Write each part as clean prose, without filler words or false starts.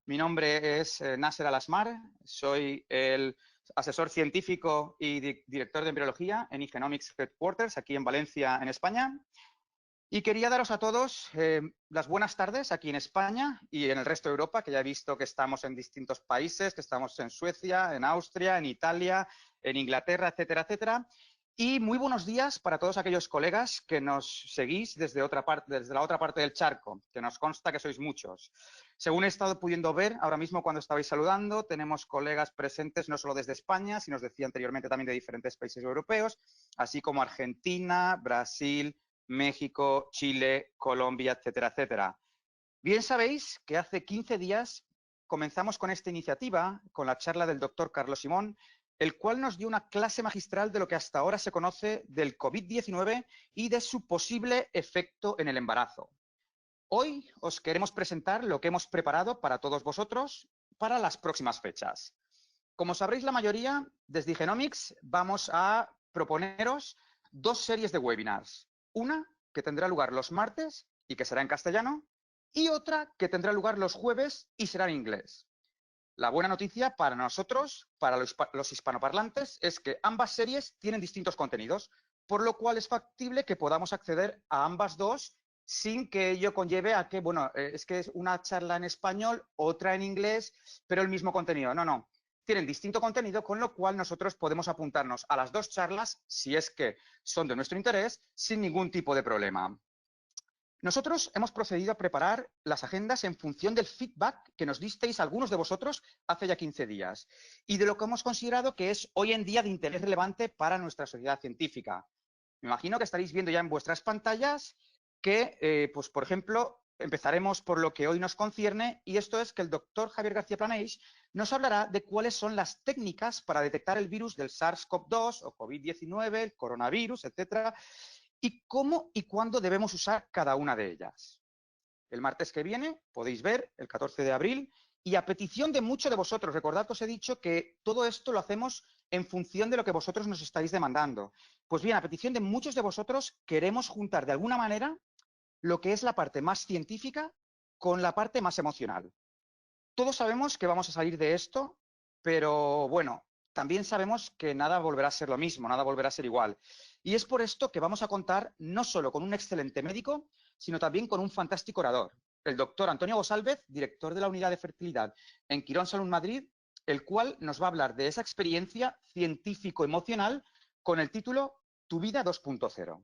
Mi nombre es Nasser Al-Asmar, soy el asesor científico y director de embriología en Igenomics Headquarters, aquí en Valencia, en España. Y quería daros a todos las buenas tardes aquí en España y en el resto de Europa, que ya he visto que estamos en distintos países, que estamos en Suecia, en Austria, en Italia, en Inglaterra, etcétera, etcétera. Y muy buenos días para todos aquellos colegas que nos seguís desde la otra parte del charco, que nos consta que sois muchos. Según he estado pudiendo ver ahora mismo cuando estabais saludando, tenemos colegas presentes no solo desde España, sino os decía anteriormente también de diferentes países europeos, así como Argentina, Brasil, México, Chile, Colombia, etcétera, etcétera. Bien sabéis que hace 15 días comenzamos con esta iniciativa, con la charla del doctor Carlos Simón, el cual nos dio una clase magistral de lo que hasta ahora se conoce del COVID-19 y de su posible efecto en el embarazo. Hoy os queremos presentar lo que hemos preparado para todos vosotros para las próximas fechas. Como sabréis la mayoría, desde Igenomics vamos a proponeros dos series de webinars. Una que tendrá lugar los martes y que será en castellano, y otra que tendrá lugar los jueves y será en inglés. La buena noticia para nosotros, para los hispanoparlantes, es que ambas series tienen distintos contenidos, por lo cual es factible que podamos acceder a ambas dos sin que ello conlleve a que, bueno, es que es una charla en español, otra en inglés, pero el mismo contenido. No, no. Tienen distinto contenido, con lo cual nosotros podemos apuntarnos a las dos charlas, si es que son de nuestro interés, sin ningún tipo de problema. Nosotros hemos procedido a preparar las agendas en función del feedback que nos disteis algunos de vosotros hace ya 15 días y de lo que hemos considerado que es hoy en día de interés relevante para nuestra sociedad científica. Me imagino que estaréis viendo ya en vuestras pantallas que, pues, por ejemplo, empezaremos por lo que hoy nos concierne, y esto es que el doctor Javier García Planeix nos hablará de cuáles son las técnicas para detectar el virus del SARS-CoV-2 o COVID-19, el coronavirus, etcétera, y cómo y cuándo debemos usar cada una de ellas. El martes que viene, podéis ver, el 14 de abril, y a petición de muchos de vosotros, recordad que os he dicho que todo esto lo hacemos en función de lo que vosotros nos estáis demandando. Pues bien, a petición de muchos de vosotros, queremos juntar de alguna manera lo que es la parte más científica con la parte más emocional. Todos sabemos que vamos a salir de esto, pero bueno, también sabemos que nada volverá a ser lo mismo, nada volverá a ser igual. Y es por esto que vamos a contar no solo con un excelente médico, sino también con un fantástico orador, el doctor Antonio Gosálvez, director de la Unidad de Fertilidad en Quirón Salud Madrid, el cual nos va a hablar de esa experiencia científico-emocional con el título Tu vida 2.0.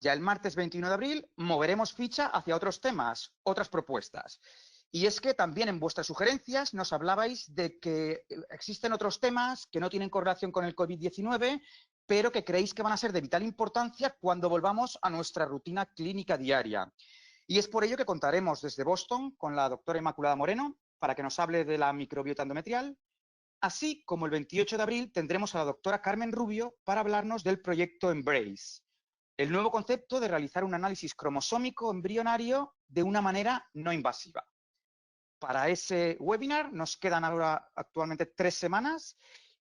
Ya el martes 21 de abril moveremos ficha hacia otros temas, otras propuestas. Y es que también en vuestras sugerencias nos hablabais de que existen otros temas que no tienen correlación con el COVID-19, pero que creéis que van a ser de vital importancia cuando volvamos a nuestra rutina clínica diaria. Y es por ello que contaremos desde Boston con la doctora Inmaculada Moreno para que nos hable de la microbiota endometrial, así como el 28 de abril tendremos a la doctora Carmen Rubio para hablarnos del proyecto Embrace, el nuevo concepto de realizar un análisis cromosómico embrionario de una manera no invasiva. Para ese webinar nos quedan ahora actualmente 3 semanas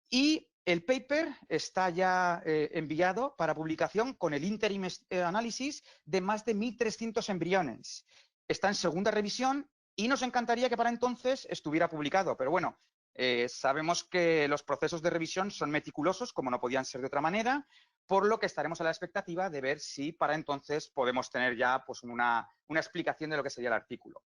y el paper está ya enviado para publicación con el interim análisis de más de 1.300 embriones. Está en segunda revisión y nos encantaría que para entonces estuviera publicado, pero bueno, sabemos que los procesos de revisión son meticulosos, como no podían ser de otra manera, por lo que estaremos a la expectativa de ver si para entonces podemos tener ya, pues, una explicación de lo que sería el artículo.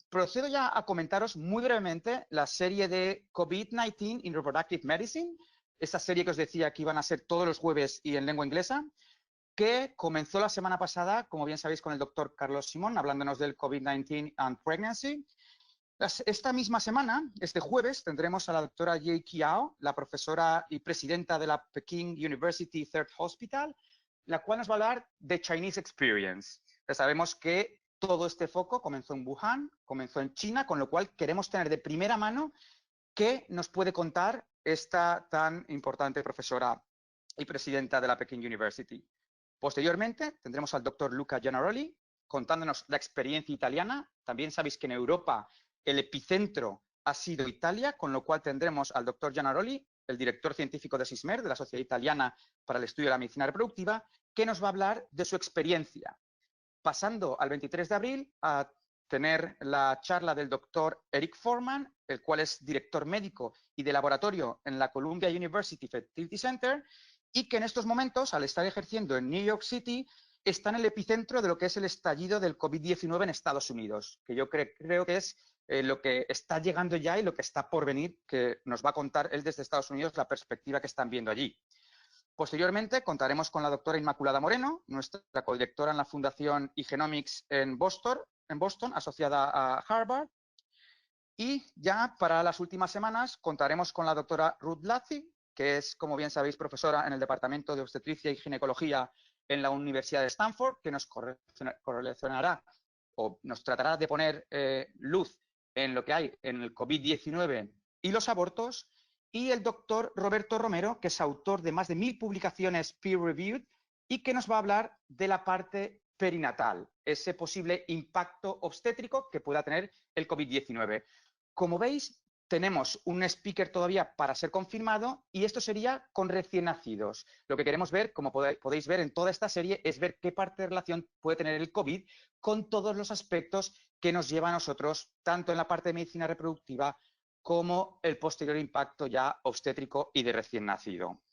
Procedo ya a comentaros muy brevemente la serie de COVID-19 in Reproductive Medicine, esa serie que os decía que iban a ser todos los jueves y en lengua inglesa, que comenzó la semana pasada, como bien sabéis, con el doctor Carlos Simón, hablándonos del COVID-19 and Pregnancy. Esta misma semana, este jueves, tendremos a la doctora Ye Kiao, la profesora y presidenta de la Peking University Third Hospital, la cual nos va a hablar de Chinese Experience. Ya sabemos que todo este foco comenzó en Wuhan, comenzó en China, con lo cual queremos tener de primera mano qué nos puede contar esta tan importante profesora y presidenta de la Peking University. Posteriormente, tendremos al doctor Luca Gianaroli contándonos la experiencia italiana. También sabéis que en Europa el epicentro ha sido Italia, con lo cual tendremos al doctor Gianaroli, el director científico de SISMER, de la Sociedad Italiana para el Estudio de la Medicina Reproductiva, que nos va a hablar de su experiencia. Pasando al 23 de abril a tener la charla del doctor Eric Foreman, el cual es director médico y de laboratorio en la Columbia University Fertility Center, y que en estos momentos, al estar ejerciendo en New York City, está en el epicentro de lo que es el estallido del COVID-19 en Estados Unidos, que yo creo que es lo que está llegando ya y lo que está por venir, que nos va a contar él desde Estados Unidos la perspectiva que están viendo allí. Posteriormente contaremos con la doctora Inmaculada Moreno, nuestra codirectora en la Fundación eGenomics en Boston, asociada a Harvard. Y ya para las últimas semanas contaremos con la doctora Ruth Lacy, que es, como bien sabéis, profesora en el Departamento de Obstetricia y Ginecología en la Universidad de Stanford, que nos correlacionará o nos tratará de poner luz en lo que hay en el COVID-19 y los abortos, y el doctor Roberto Romero, que es autor de más de 1000 publicaciones peer-reviewed y que nos va a hablar de la parte perinatal, ese posible impacto obstétrico que pueda tener el COVID-19. Como veis, tenemos un speaker todavía para ser confirmado y esto sería con recién nacidos. Lo que queremos ver, como podéis ver en toda esta serie, es ver qué parte de relación puede tener el COVID con todos los aspectos que nos lleva a nosotros, tanto en la parte de medicina reproductiva como el posterior impacto ya obstétrico y de recién nacido.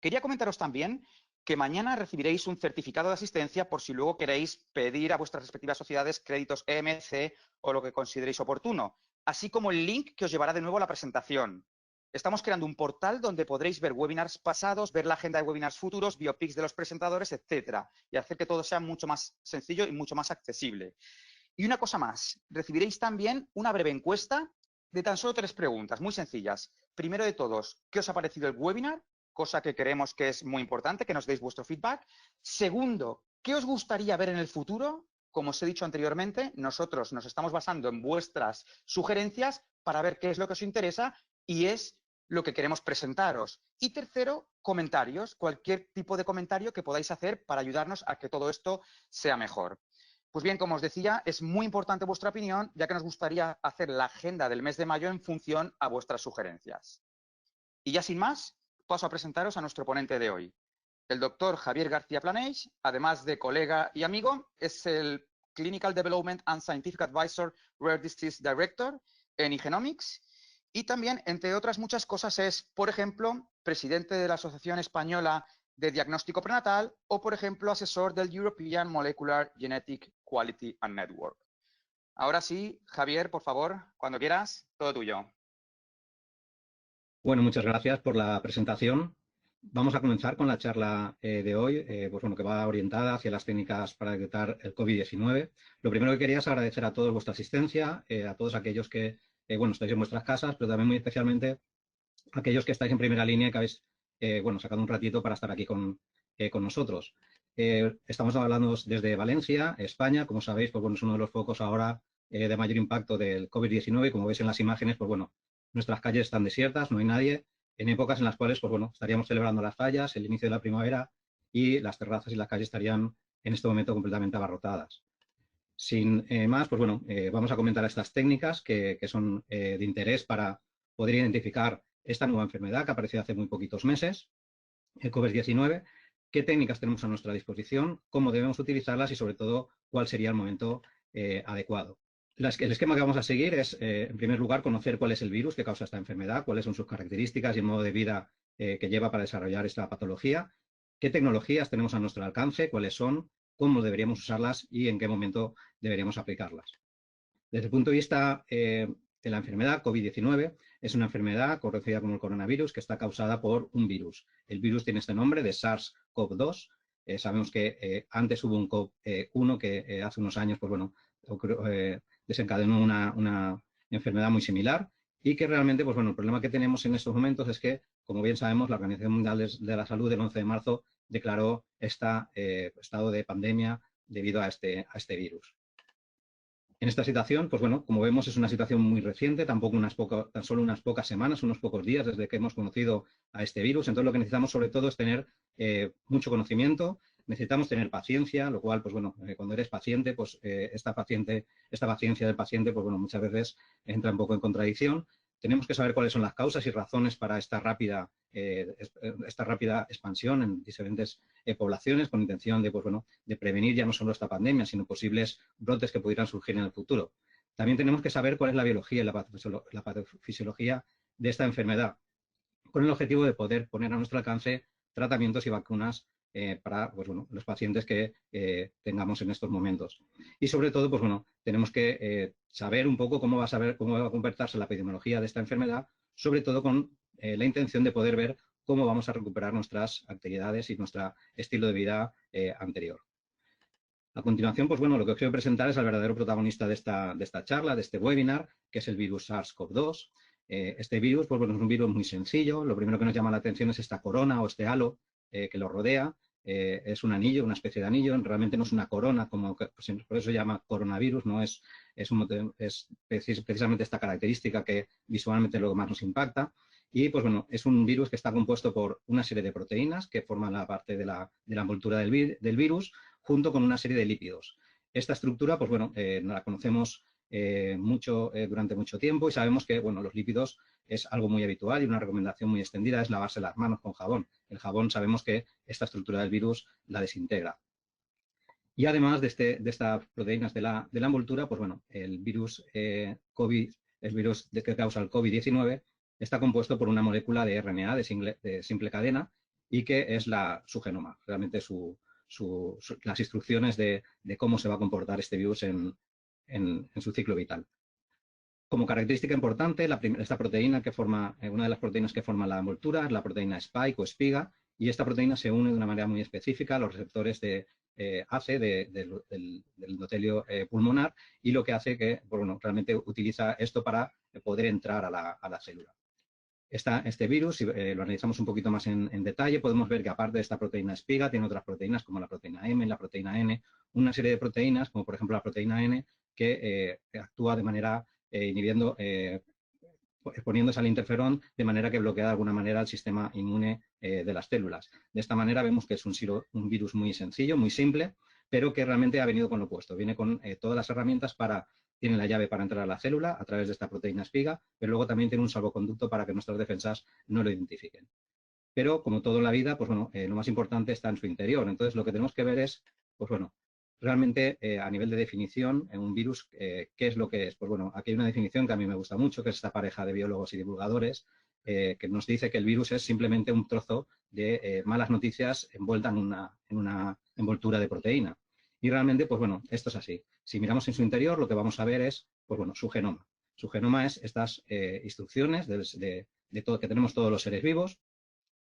Quería comentaros también que mañana recibiréis un certificado de asistencia por si luego queréis pedir a vuestras respectivas sociedades créditos EMC o lo que consideréis oportuno, así como el link que os llevará de nuevo a la presentación. Estamos creando un portal donde podréis ver webinars pasados, ver la agenda de webinars futuros, biopics de los presentadores, etcétera, y hacer que todo sea mucho más sencillo y mucho más accesible. Y una cosa más, recibiréis también una breve encuesta de tan solo 3 preguntas, muy sencillas. Primero de todos, ¿qué os ha parecido el webinar? Cosa que creemos que es muy importante, que nos deis vuestro feedback. Segundo, ¿qué os gustaría ver en el futuro? Como os he dicho anteriormente, nosotros nos estamos basando en vuestras sugerencias para ver qué es lo que os interesa y es lo que queremos presentaros. Y tercero, comentarios, cualquier tipo de comentario que podáis hacer para ayudarnos a que todo esto sea mejor. Pues bien, como os decía, es muy importante vuestra opinión, ya que nos gustaría hacer la agenda del mes de mayo en función a vuestras sugerencias. Y ya sin más, paso a presentaros a nuestro ponente de hoy. El doctor Javier García Planeix, además de colega y amigo, es el Clinical Development and Scientific Advisor Rare Disease Director en eGenomics y también, entre otras muchas cosas, es, por ejemplo, presidente de la Asociación Española de Diagnóstico Prenatal o, por ejemplo, asesor del European Molecular Genetic Quality and Network. Ahora sí, Javier, por favor, cuando quieras, todo tuyo. Bueno, muchas gracias por la presentación. Vamos a comenzar con la charla de hoy, pues bueno, que va orientada hacia las técnicas para detectar el COVID-19. Lo primero que quería es agradecer a todos vuestra asistencia, a todos aquellos que, bueno, estáis en vuestras casas, pero también muy especialmente a aquellos que estáis en primera línea y que habéis, bueno, sacado un ratito para estar aquí con nosotros. Estamos hablando desde Valencia, España. Como sabéis, pues bueno, es uno de los focos ahora de mayor impacto del COVID-19. Como veis en las imágenes, pues bueno, nuestras calles están desiertas, no hay nadie, en épocas en las cuales, pues bueno, estaríamos celebrando las fallas, el inicio de la primavera, y las terrazas y las calles estarían en este momento completamente abarrotadas. Sin más, pues bueno, vamos a comentar estas técnicas que son de interés para poder identificar esta nueva enfermedad que ha aparecido hace muy poquitos meses, el COVID-19, qué técnicas tenemos a nuestra disposición, cómo debemos utilizarlas y, sobre todo, cuál sería el momento adecuado. El esquema que vamos a seguir es, en primer lugar, conocer cuál es el virus que causa esta enfermedad, cuáles son sus características y el modo de vida que lleva para desarrollar esta patología, qué tecnologías tenemos a nuestro alcance, cuáles son, cómo deberíamos usarlas y en qué momento deberíamos aplicarlas. Desde el punto de vista de la enfermedad, COVID-19 es una enfermedad conocida como el coronavirus que está causada por un virus. El virus tiene este nombre de SARS-CoV-2. Sabemos que antes hubo un CoV-1 que hace unos años, pues bueno, desencadenó una enfermedad muy similar y que realmente, pues bueno, el problema que tenemos en estos momentos es que, como bien sabemos, la Organización Mundial de la Salud el 11 de marzo declaró este estado de pandemia debido a este virus. En esta situación, pues bueno, como vemos, es una situación muy reciente, tan solo unas pocas semanas, unos pocos días desde que hemos conocido a este virus. Entonces, lo que necesitamos sobre todo es tener mucho conocimiento, necesitamos tener paciencia, lo cual, pues bueno, cuando eres paciente, pues esta paciencia del paciente, pues bueno, muchas veces entra un poco en contradicción. tenemos que saber cuáles son las causas y razones para esta rápida expansión en diferentes poblaciones con intención de, pues, bueno, de prevenir ya no solo esta pandemia, sino posibles brotes que pudieran surgir en el futuro. También tenemos que saber cuál es la biología y la patofisiología de esta enfermedad, con el objetivo de poder poner a nuestro alcance tratamientos y vacunas para, pues, bueno, los pacientes que tengamos en estos momentos. Y sobre todo, pues, bueno, tenemos que saber un poco cómo va a comportarse la epidemiología de esta enfermedad, sobre todo con la intención de poder ver cómo vamos a recuperar nuestras actividades y nuestro estilo de vida anterior. A continuación, pues bueno, lo que os quiero presentar es al verdadero protagonista de esta charla, de este webinar, que es el virus SARS-CoV-2. Este virus, pues bueno, es un virus muy sencillo. Lo primero que nos llama la atención es esta corona o este halo que lo rodea. Es un anillo, una especie de anillo. Realmente no es una corona, como por eso se llama coronavirus, ¿no? Es precisamente esta característica que visualmente es lo que más nos impacta. Y, pues bueno, es un virus que está compuesto por una serie de proteínas que forman la parte de la envoltura del virus, junto con una serie de lípidos. Esta estructura, pues bueno, no la conocemos durante mucho tiempo y sabemos que, bueno, los lípidos es algo muy habitual y una recomendación muy extendida es lavarse las manos con jabón. El jabón sabemos que esta estructura del virus la desintegra. Y además de estas proteínas de la envoltura, pues bueno, el virus COVID, el virus que causa el COVID-19, está compuesto por una molécula de RNA de simple cadena y que es su genoma, realmente las instrucciones de cómo se va a comportar este virus en su ciclo vital. Como característica importante, esta proteína que forma, una de las proteínas que forma la envoltura es la proteína spike o espiga, y esta proteína se une de una manera muy específica a los receptores de ACE del endotelio pulmonar, y lo que hace que, bueno, realmente utiliza esto para poder entrar a la célula. Este virus, si lo analizamos un poquito más en detalle, podemos ver que aparte de esta proteína espiga, tiene otras proteínas como la proteína M, la proteína N, una serie de proteínas, como por ejemplo la proteína N, que actúa de manera exponiéndose al interferón, de manera que bloquea de alguna manera el sistema inmune de las células. De esta manera vemos que es un virus muy sencillo, muy simple, pero que realmente ha venido con lo opuesto. Viene con todas las herramientas tiene la llave para entrar a la célula a través de esta proteína espiga, pero luego también tiene un salvoconducto para que nuestras defensas no lo identifiquen. Pero, como todo en la vida, pues bueno, lo más importante está en su interior. Entonces, lo que tenemos que ver es, pues bueno, realmente a nivel de definición, en un virus, ¿qué es lo que es? Pues bueno, aquí hay una definición que a mí me gusta mucho, que es esta pareja de biólogos y divulgadores, que nos dice que el virus es simplemente un trozo de malas noticias envuelta en una envoltura de proteína. Y realmente, pues bueno, esto es así. Si miramos en su interior, lo que vamos a ver es, pues bueno, su genoma. Su genoma es estas instrucciones de todo, que tenemos todos los seres vivos,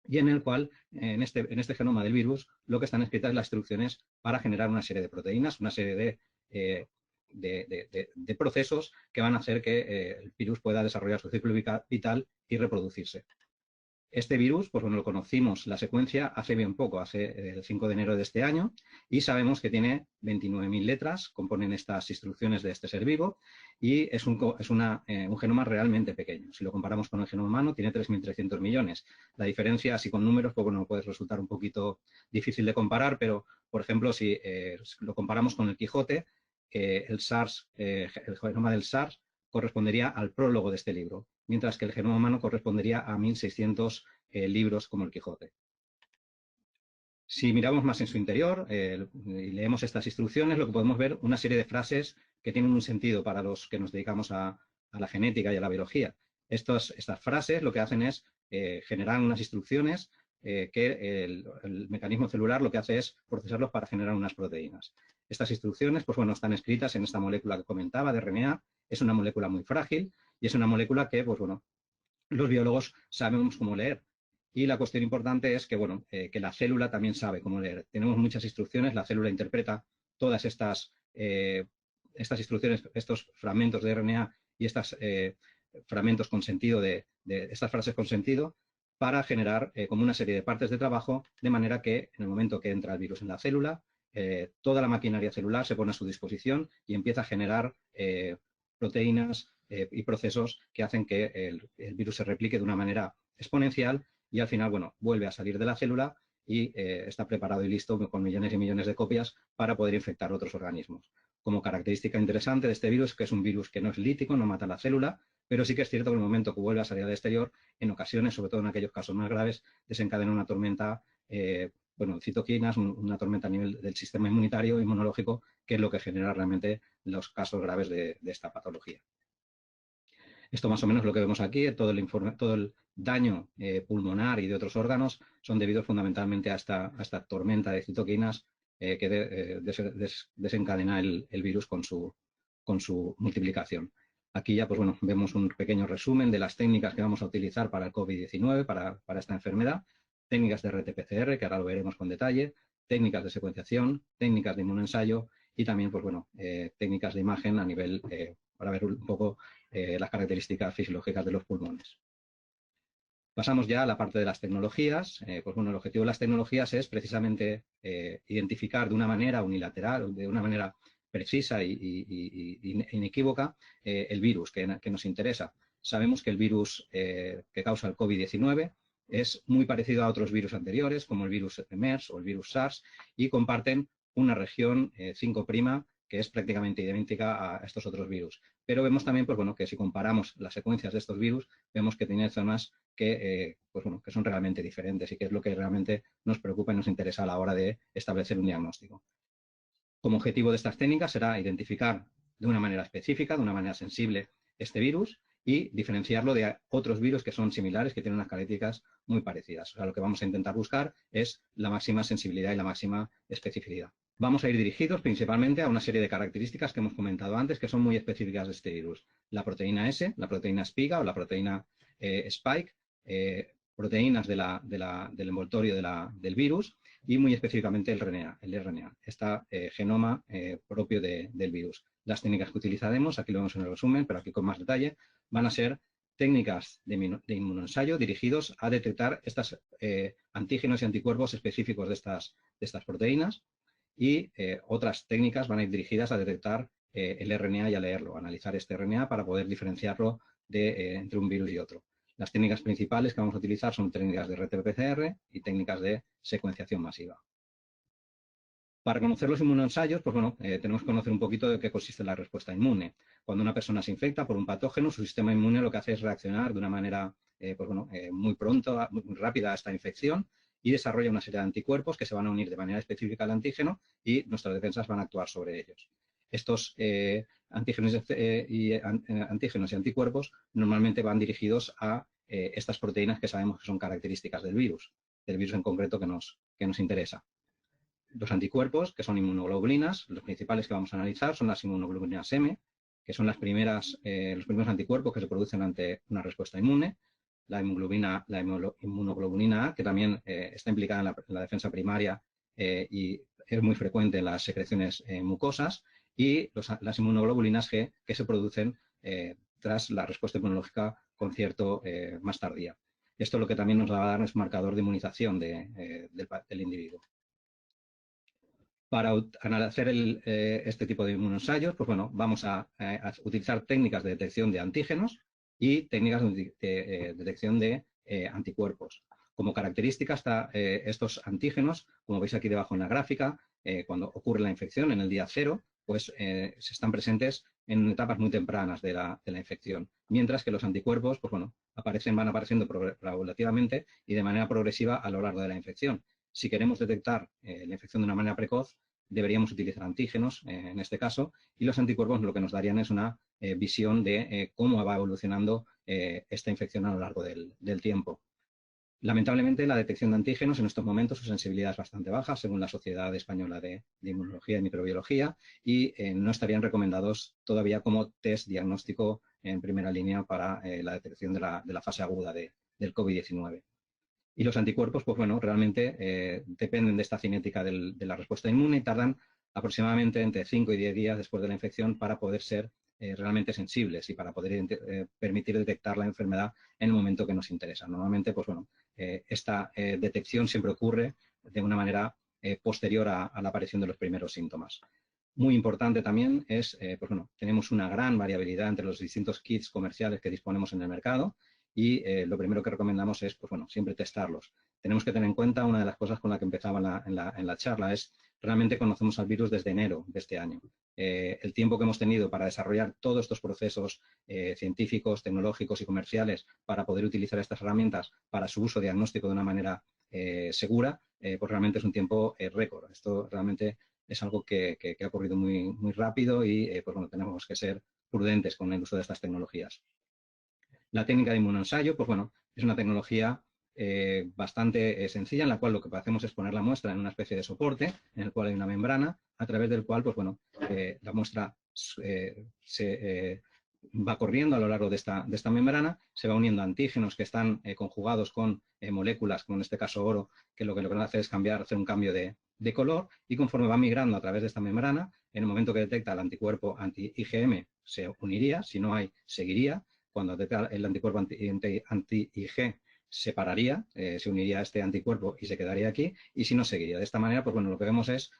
y en el cual, en este genoma del virus, lo que están escritas es las instrucciones para generar una serie de proteínas, una serie de procesos que van a hacer que el virus pueda desarrollar su ciclo vital y reproducirse. Este virus, pues bueno, lo conocimos, la secuencia, hace bien poco, hace el 5 de enero de este año, y sabemos que tiene 29.000 letras, componen estas instrucciones de este ser vivo, y es un genoma realmente pequeño. Si lo comparamos con el genoma humano, tiene 3.300 millones. La diferencia, así con números, pues bueno, puede resultar un poquito difícil de comparar, pero, por ejemplo, si lo comparamos con el Quijote, el genoma del SARS correspondería al prólogo de este libro, mientras que el genoma humano correspondería a 1.600 libros como el Quijote. Si miramos más en su interior y leemos estas instrucciones, lo que podemos ver una serie de frases que tienen un sentido para los que nos dedicamos a la genética y a la biología. Estas frases lo que hacen es generar unas instrucciones que el mecanismo celular lo que hace es procesarlos para generar unas proteínas. Estas instrucciones, pues bueno, están escritas en esta molécula que comentaba de RNA. Es una molécula muy frágil y es una molécula que, pues bueno, los biólogos sabemos cómo leer. Y la cuestión importante es que, bueno, que la célula también sabe cómo leer. Tenemos muchas instrucciones, la célula interpreta todas estas instrucciones, estos fragmentos de RNA y estos fragmentos con sentido estas frases con sentido, para generar como una serie de partes de trabajo, de manera que en el momento que entra el virus en la célula, toda la maquinaria celular se pone a su disposición y empieza a generar proteínas y procesos que hacen que el virus se replique de una manera exponencial y al final, bueno, vuelve a salir de la célula y está preparado y listo con millones y millones de copias para poder infectar otros organismos. Como característica interesante de este virus, que es un virus que no es lítico, no mata la célula, pero sí que es cierto que en el momento que vuelve a salir al exterior, en ocasiones, sobre todo en aquellos casos más graves, desencadena una tormenta, bueno, citoquinas, una tormenta a nivel del sistema inmunitario, inmunológico, que es lo que genera realmente los casos graves de esta patología. Esto más o menos lo que vemos aquí, todo el daño pulmonar y de otros órganos son debidos fundamentalmente a esta tormenta de citoquinas que desencadena el virus con su multiplicación. Aquí ya, pues bueno, vemos un pequeño resumen de las técnicas que vamos a utilizar para el COVID-19, para esta enfermedad. Técnicas de RT-PCR, que ahora lo veremos con detalle, técnicas de secuenciación, técnicas de inmunoensayo y también, pues bueno, técnicas de imagen a nivel, para ver un poco las características fisiológicas de los pulmones. Pasamos ya a la parte de las tecnologías. Pues bueno, el objetivo de las tecnologías es precisamente identificar de una manera unilateral, de una manera precisa y inequívoca el virus que nos interesa. Sabemos que el virus que causa el COVID-19 es muy parecido a otros virus anteriores, como el virus MERS o el virus SARS, y comparten una región 5' que es prácticamente idéntica a estos otros virus. Pero vemos también, pues bueno, que si comparamos las secuencias de estos virus, vemos que tienen zonas que, pues bueno, que son realmente diferentes y que es lo que realmente nos preocupa y nos interesa a la hora de establecer un diagnóstico. Como objetivo de estas técnicas será identificar de una manera específica, de una manera sensible, este virus y diferenciarlo de otros virus que son similares, que tienen unas características muy parecidas. O sea, lo que vamos a intentar buscar es la máxima sensibilidad y la máxima especificidad. Vamos a ir dirigidos principalmente a una serie de características que hemos comentado antes, que son muy específicas de este virus. La proteína S, la proteína Spiga o la proteína Spike, proteínas del envoltorio del virus y muy específicamente el RNA, este genoma propio del virus. Las técnicas que utilizaremos, aquí lo vemos en el resumen, pero aquí con más detalle, van a ser técnicas de inmunoensayo dirigidos a detectar estos antígenos y anticuerpos específicos de estas proteínas y otras técnicas van a ir dirigidas a detectar el RNA y a leerlo, a analizar este RNA para poder diferenciarlo entre un virus y otro. Las técnicas principales que vamos a utilizar son técnicas de RT-PCR y técnicas de secuenciación masiva. Para conocer los inmunoensayos, pues bueno, tenemos que conocer un poquito de qué consiste la respuesta inmune. Cuando una persona se infecta por un patógeno, su sistema inmune lo que hace es reaccionar de una manera pues bueno, muy pronto, muy rápida a esta infección y desarrolla una serie de anticuerpos que se van a unir de manera específica al antígeno y nuestras defensas van a actuar sobre ellos. Estos antígenos y anticuerpos normalmente van dirigidos a estas proteínas que sabemos que son características del virus en concreto que nos interesa. Los anticuerpos, que son inmunoglobulinas, los principales que vamos a analizar son las inmunoglobulinas M, que son los primeros anticuerpos que se producen ante una respuesta inmune. La inmunoglobulina A, que también está implicada en la defensa primaria y es muy frecuente en las secreciones mucosas, y las inmunoglobulinas G, que se producen tras la respuesta inmunológica concierto más tardía. Esto lo que también nos va a dar es un marcador de inmunización del individuo. Para hacer este tipo de inmunoensayos, pues bueno, vamos a utilizar técnicas de detección de antígenos y técnicas de detección de anticuerpos. Como característica está estos antígenos, como veis aquí debajo en la gráfica, cuando ocurre la infección en el día 0, pues se están presentes en etapas muy tempranas de la infección, mientras que los anticuerpos, pues bueno, van apareciendo paulativamente y de manera progresiva a lo largo de la infección. Si queremos detectar la infección de una manera precoz, deberíamos utilizar antígenos en este caso, y los anticuerpos lo que nos darían es una visión de cómo va evolucionando esta infección a lo largo del tiempo. Lamentablemente, la detección de antígenos en estos momentos su sensibilidad es bastante baja, según la Sociedad Española de Inmunología y Microbiología, y no estarían recomendados todavía como test diagnóstico en primera línea para la detección de la fase aguda del COVID-19. Y los anticuerpos, pues bueno, realmente dependen de esta cinética de la respuesta inmune y tardan aproximadamente entre 5 y 10 días después de la infección para poder ser realmente sensibles y para poder permitir detectar la enfermedad en el momento que nos interesa. Normalmente, pues bueno, esta detección siempre ocurre de una manera posterior a la aparición de los primeros síntomas. Muy importante también es, pues bueno, tenemos una gran variabilidad entre los distintos kits comerciales que disponemos en el mercado y lo primero que recomendamos es, pues bueno, siempre testarlos. Tenemos que tener en cuenta una de las cosas con la que empezaba en la charla es realmente conocemos al virus desde enero de este año. El tiempo que hemos tenido para desarrollar todos estos procesos científicos, tecnológicos y comerciales para poder utilizar estas herramientas para su uso diagnóstico de una manera segura, pues realmente es un tiempo récord. Esto realmente es algo que ha ocurrido muy rápido y pues bueno, tenemos que ser prudentes con el uso de estas tecnologías. La técnica de inmunoensayo, pues bueno, es una tecnología bastante sencilla en la cual lo que hacemos es poner la muestra en una especie de soporte en el cual hay una membrana a través del cual, pues bueno, la muestra se va corriendo a lo largo de esta membrana, se va uniendo antígenos que están conjugados con moléculas, como en este caso oro, que lo que hace es hacer un cambio de color, y conforme va migrando a través de esta membrana, en el momento que detecta el anticuerpo anti-IgM se uniría, si no hay, seguiría. Cuando detecta el anticuerpo anti-IG separaría, se uniría a este anticuerpo y se quedaría aquí, y si no, seguiría. De esta manera, pues bueno, lo que vemos es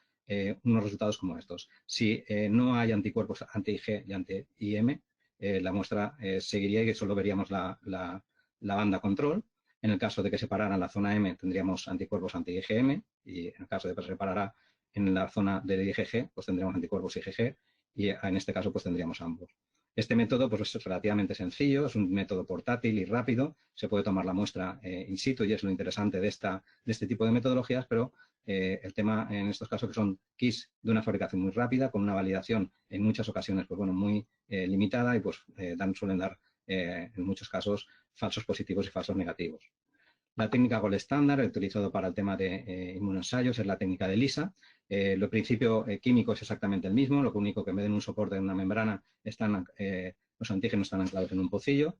unos resultados como estos. Si no hay anticuerpos anti-IG y anti-IM, la muestra seguiría y solo veríamos la banda control. En el caso de que separara la zona M, tendríamos anticuerpos anti-IgM, y en el caso de que se separara en la zona de IgG, pues tendríamos anticuerpos IgG, y en este caso pues tendríamos ambos. Este método pues, es relativamente sencillo, es un método portátil y rápido, se puede tomar la muestra in situ y es lo interesante de este tipo de metodologías, pero el tema en estos casos que son kits de una fabricación muy rápida, con una validación en muchas ocasiones pues, bueno, muy limitada y pues, suelen dar en muchos casos falsos positivos y falsos negativos. La técnica gold estándar, utilizado para el tema de inmunoensayos, es la técnica de ELISA. El principio químico es exactamente el mismo, lo único que en vez de en un soporte de una membrana, los antígenos están anclados en un pocillo,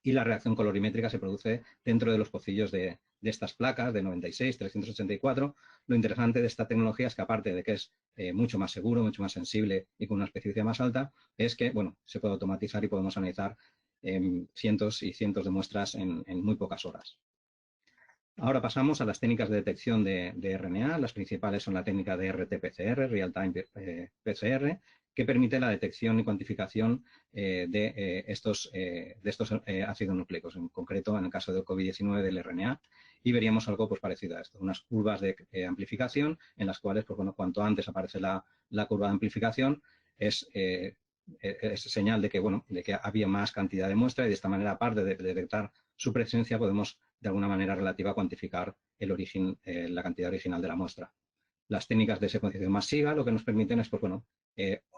y la reacción colorimétrica se produce dentro de los pocillos de estas placas de 96, 384. Lo interesante de esta tecnología es que, aparte de que es mucho más seguro, mucho más sensible y con una especificidad más alta, es que bueno, se puede automatizar y podemos analizar cientos y cientos de muestras en muy pocas horas. Ahora pasamos a las técnicas de detección de RNA. Las principales son la técnica de RT-PCR, Real-Time PCR, que permite la detección y cuantificación de estos ácidos nucleicos, en concreto en el caso del COVID-19 del RNA, y veríamos algo pues, parecido a esto, unas curvas de amplificación en las cuales, pues, bueno, cuanto antes aparece la curva de amplificación, es señal de que, bueno, de que había más cantidad de muestra, y de esta manera, aparte de detectar su presencia, podemos de alguna manera relativa cuantificar el origen, la cantidad original de la muestra. Las técnicas de secuenciación masiva lo que nos permiten es pues, bueno,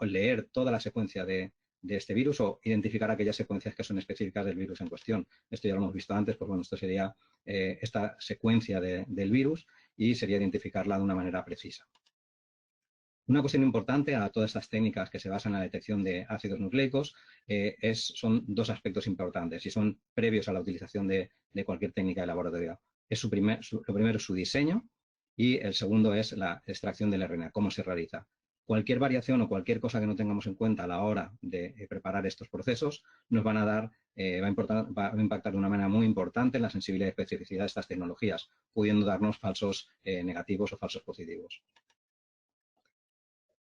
leer toda la secuencia de este virus o identificar aquellas secuencias que son específicas del virus en cuestión. Esto ya lo hemos visto antes, pues bueno, esto sería esta secuencia del virus y sería identificarla de una manera precisa. Una cuestión importante a todas estas técnicas que se basan en la detección de ácidos nucleicos son dos aspectos importantes y son previos a la utilización de cualquier técnica de laboratorio. Lo primero es su diseño y el segundo es la extracción del RNA, cómo se realiza. Cualquier variación o cualquier cosa que no tengamos en cuenta a la hora de preparar estos procesos nos van a dar, va a impactar de una manera muy importante en la sensibilidad y especificidad de estas tecnologías, pudiendo darnos falsos negativos o falsos positivos.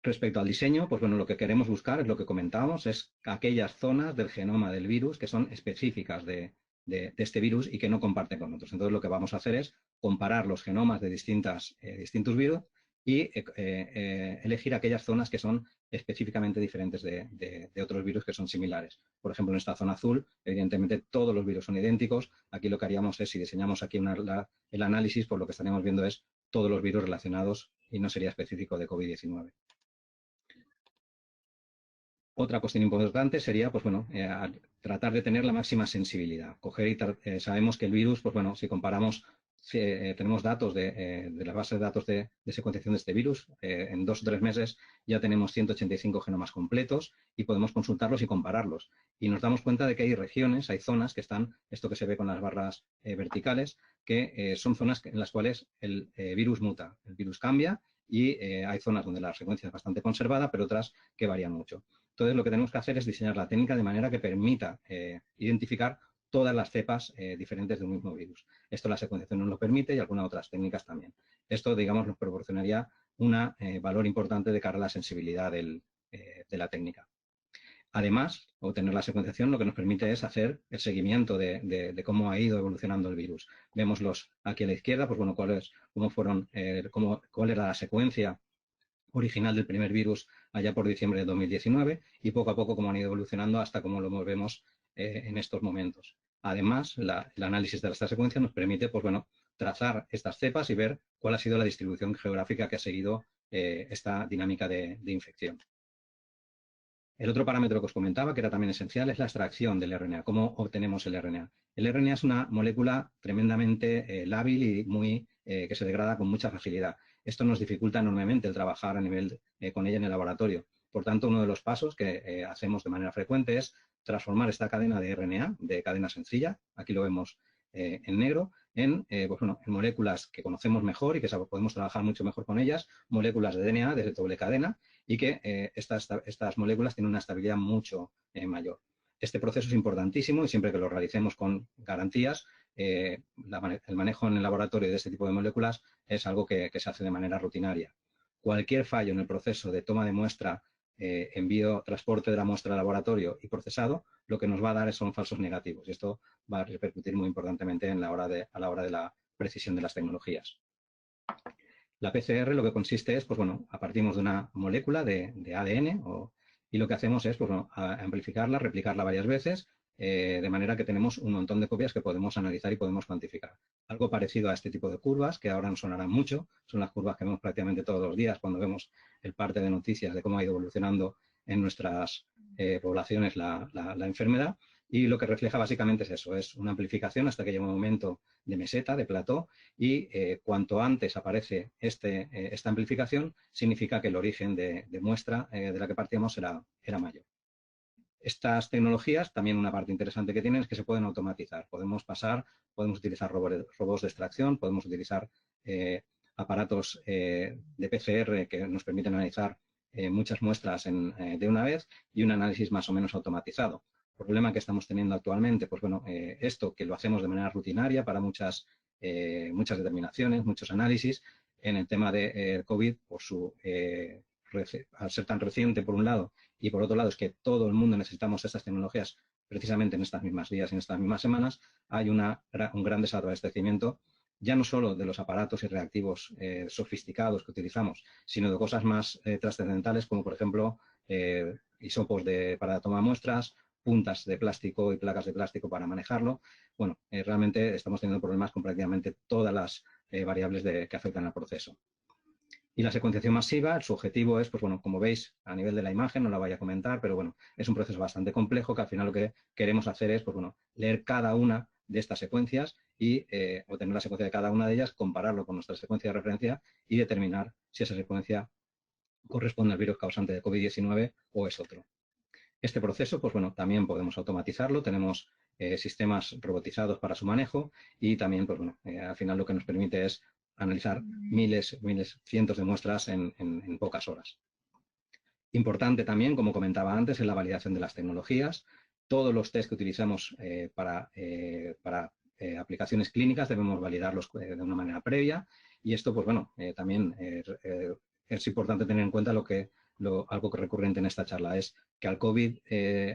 Respecto al diseño, pues bueno, lo que queremos buscar es lo que comentábamos, es aquellas zonas del genoma del virus que son específicas de este virus y que no comparten con otros. Entonces, lo que vamos a hacer es comparar los genomas de distintos virus y elegir aquellas zonas que son específicamente diferentes de otros virus que son similares. Por ejemplo, en esta zona azul, evidentemente todos los virus son idénticos. Aquí lo que haríamos es, si diseñamos aquí el análisis, pues lo que estaríamos viendo es todos los virus relacionados y no sería específico de COVID-19. Otra cuestión importante sería, pues bueno, tratar de tener la máxima sensibilidad. Sabemos que el virus, pues bueno, si comparamos, tenemos datos de las bases de datos de secuenciación de este virus, en 2 o 3 meses ya tenemos 185 genomas completos y podemos consultarlos y compararlos. Y nos damos cuenta de que hay regiones, hay zonas que están, esto que se ve con las barras verticales, que son zonas en las cuales el virus muta, el virus cambia y hay zonas donde la secuencia es bastante conservada, pero otras que varían mucho. Entonces, lo que tenemos que hacer es diseñar la técnica de manera que permita identificar todas las cepas diferentes de un mismo virus. Esto la secuenciación nos lo permite y algunas otras técnicas también. Esto, digamos, nos proporcionaría un valor importante de cara a la sensibilidad de la técnica. Además, obtener la secuenciación lo que nos permite es hacer el seguimiento de cómo ha ido evolucionando el virus. Vemos aquí a la izquierda, pues bueno, cuál era la secuencia original del primer virus allá por diciembre de 2019 y poco a poco cómo han ido evolucionando hasta cómo lo vemos en estos momentos. Además, el análisis de esta secuencia nos permite, pues bueno, trazar estas cepas y ver cuál ha sido la distribución geográfica que ha seguido esta dinámica de infección. El otro parámetro que os comentaba, que era también esencial, es la extracción del RNA. ¿Cómo obtenemos el RNA? El RNA es una molécula tremendamente lábil y que se degrada con mucha facilidad. Esto nos dificulta enormemente el trabajar a nivel con ella en el laboratorio. Por tanto, uno de los pasos que hacemos de manera frecuente es transformar esta cadena de RNA, de cadena sencilla, aquí lo vemos en negro, pues bueno, en moléculas que conocemos mejor y que podemos trabajar mucho mejor con ellas, moléculas de DNA de doble cadena, y que estas moléculas tienen una estabilidad mucho mayor. Este proceso es importantísimo y siempre que lo realicemos con garantías, el manejo en el laboratorio de este tipo de moléculas es algo que se hace de manera rutinaria. Cualquier fallo en el proceso de toma de muestra, envío, transporte de la muestra al laboratorio y procesado, lo que nos va a dar son falsos negativos y esto va a repercutir muy importantemente a la hora de la precisión de las tecnologías. La PCR lo que consiste es, pues bueno, partimos de una molécula de ADN y lo que hacemos es, pues bueno, amplificarla, replicarla varias veces, de manera que tenemos un montón de copias que podemos analizar y podemos cuantificar. Algo parecido a este tipo de curvas, que ahora nos sonarán mucho, son las curvas que vemos prácticamente todos los días cuando vemos el parte de noticias de cómo ha ido evolucionando en nuestras poblaciones la enfermedad. Y lo que refleja básicamente es eso, es una amplificación hasta que llega un momento de meseta, de plató, y cuanto antes aparece esta amplificación, significa que el origen de muestra de la que partíamos era mayor. Estas tecnologías, también una parte interesante que tienen es que se pueden automatizar. Podemos utilizar robots de extracción, podemos utilizar aparatos de PCR que nos permiten analizar muchas muestras de una vez y un análisis más o menos automatizado. El problema que estamos teniendo actualmente, pues bueno, esto que lo hacemos de manera rutinaria para muchas determinaciones, muchos análisis, en el tema de COVID, por al ser tan reciente por un lado y por otro lado es que todo el mundo necesitamos estas tecnologías precisamente en estas mismas días y en estas mismas semanas, hay un gran desabastecimiento ya no solo de los aparatos y reactivos sofisticados que utilizamos, sino de cosas más trascendentales como por ejemplo hisopos para toma de muestras, puntas de plástico y placas de plástico para manejarlo. Bueno, realmente estamos teniendo problemas con prácticamente todas las variables que afectan al proceso. Y la secuenciación masiva, su objetivo es, pues bueno, como veis a nivel de la imagen, no la voy a comentar, pero bueno, es un proceso bastante complejo que al final lo que queremos hacer es, pues bueno, leer cada una de estas secuencias y obtener la secuencia de cada una de ellas, compararlo con nuestra secuencia de referencia y determinar si esa secuencia corresponde al virus causante de COVID-19 o es otro. Este proceso, pues bueno, también podemos automatizarlo, tenemos sistemas robotizados para su manejo y también, pues bueno, al final lo que nos permite es analizar miles, cientos de muestras en pocas horas. Importante también, como comentaba antes, es la validación de las tecnologías. Todos los test que utilizamos para aplicaciones clínicas debemos validarlos de una manera previa y esto, pues bueno, también es importante tener en cuenta algo que recurrente en esta charla es que al COVID,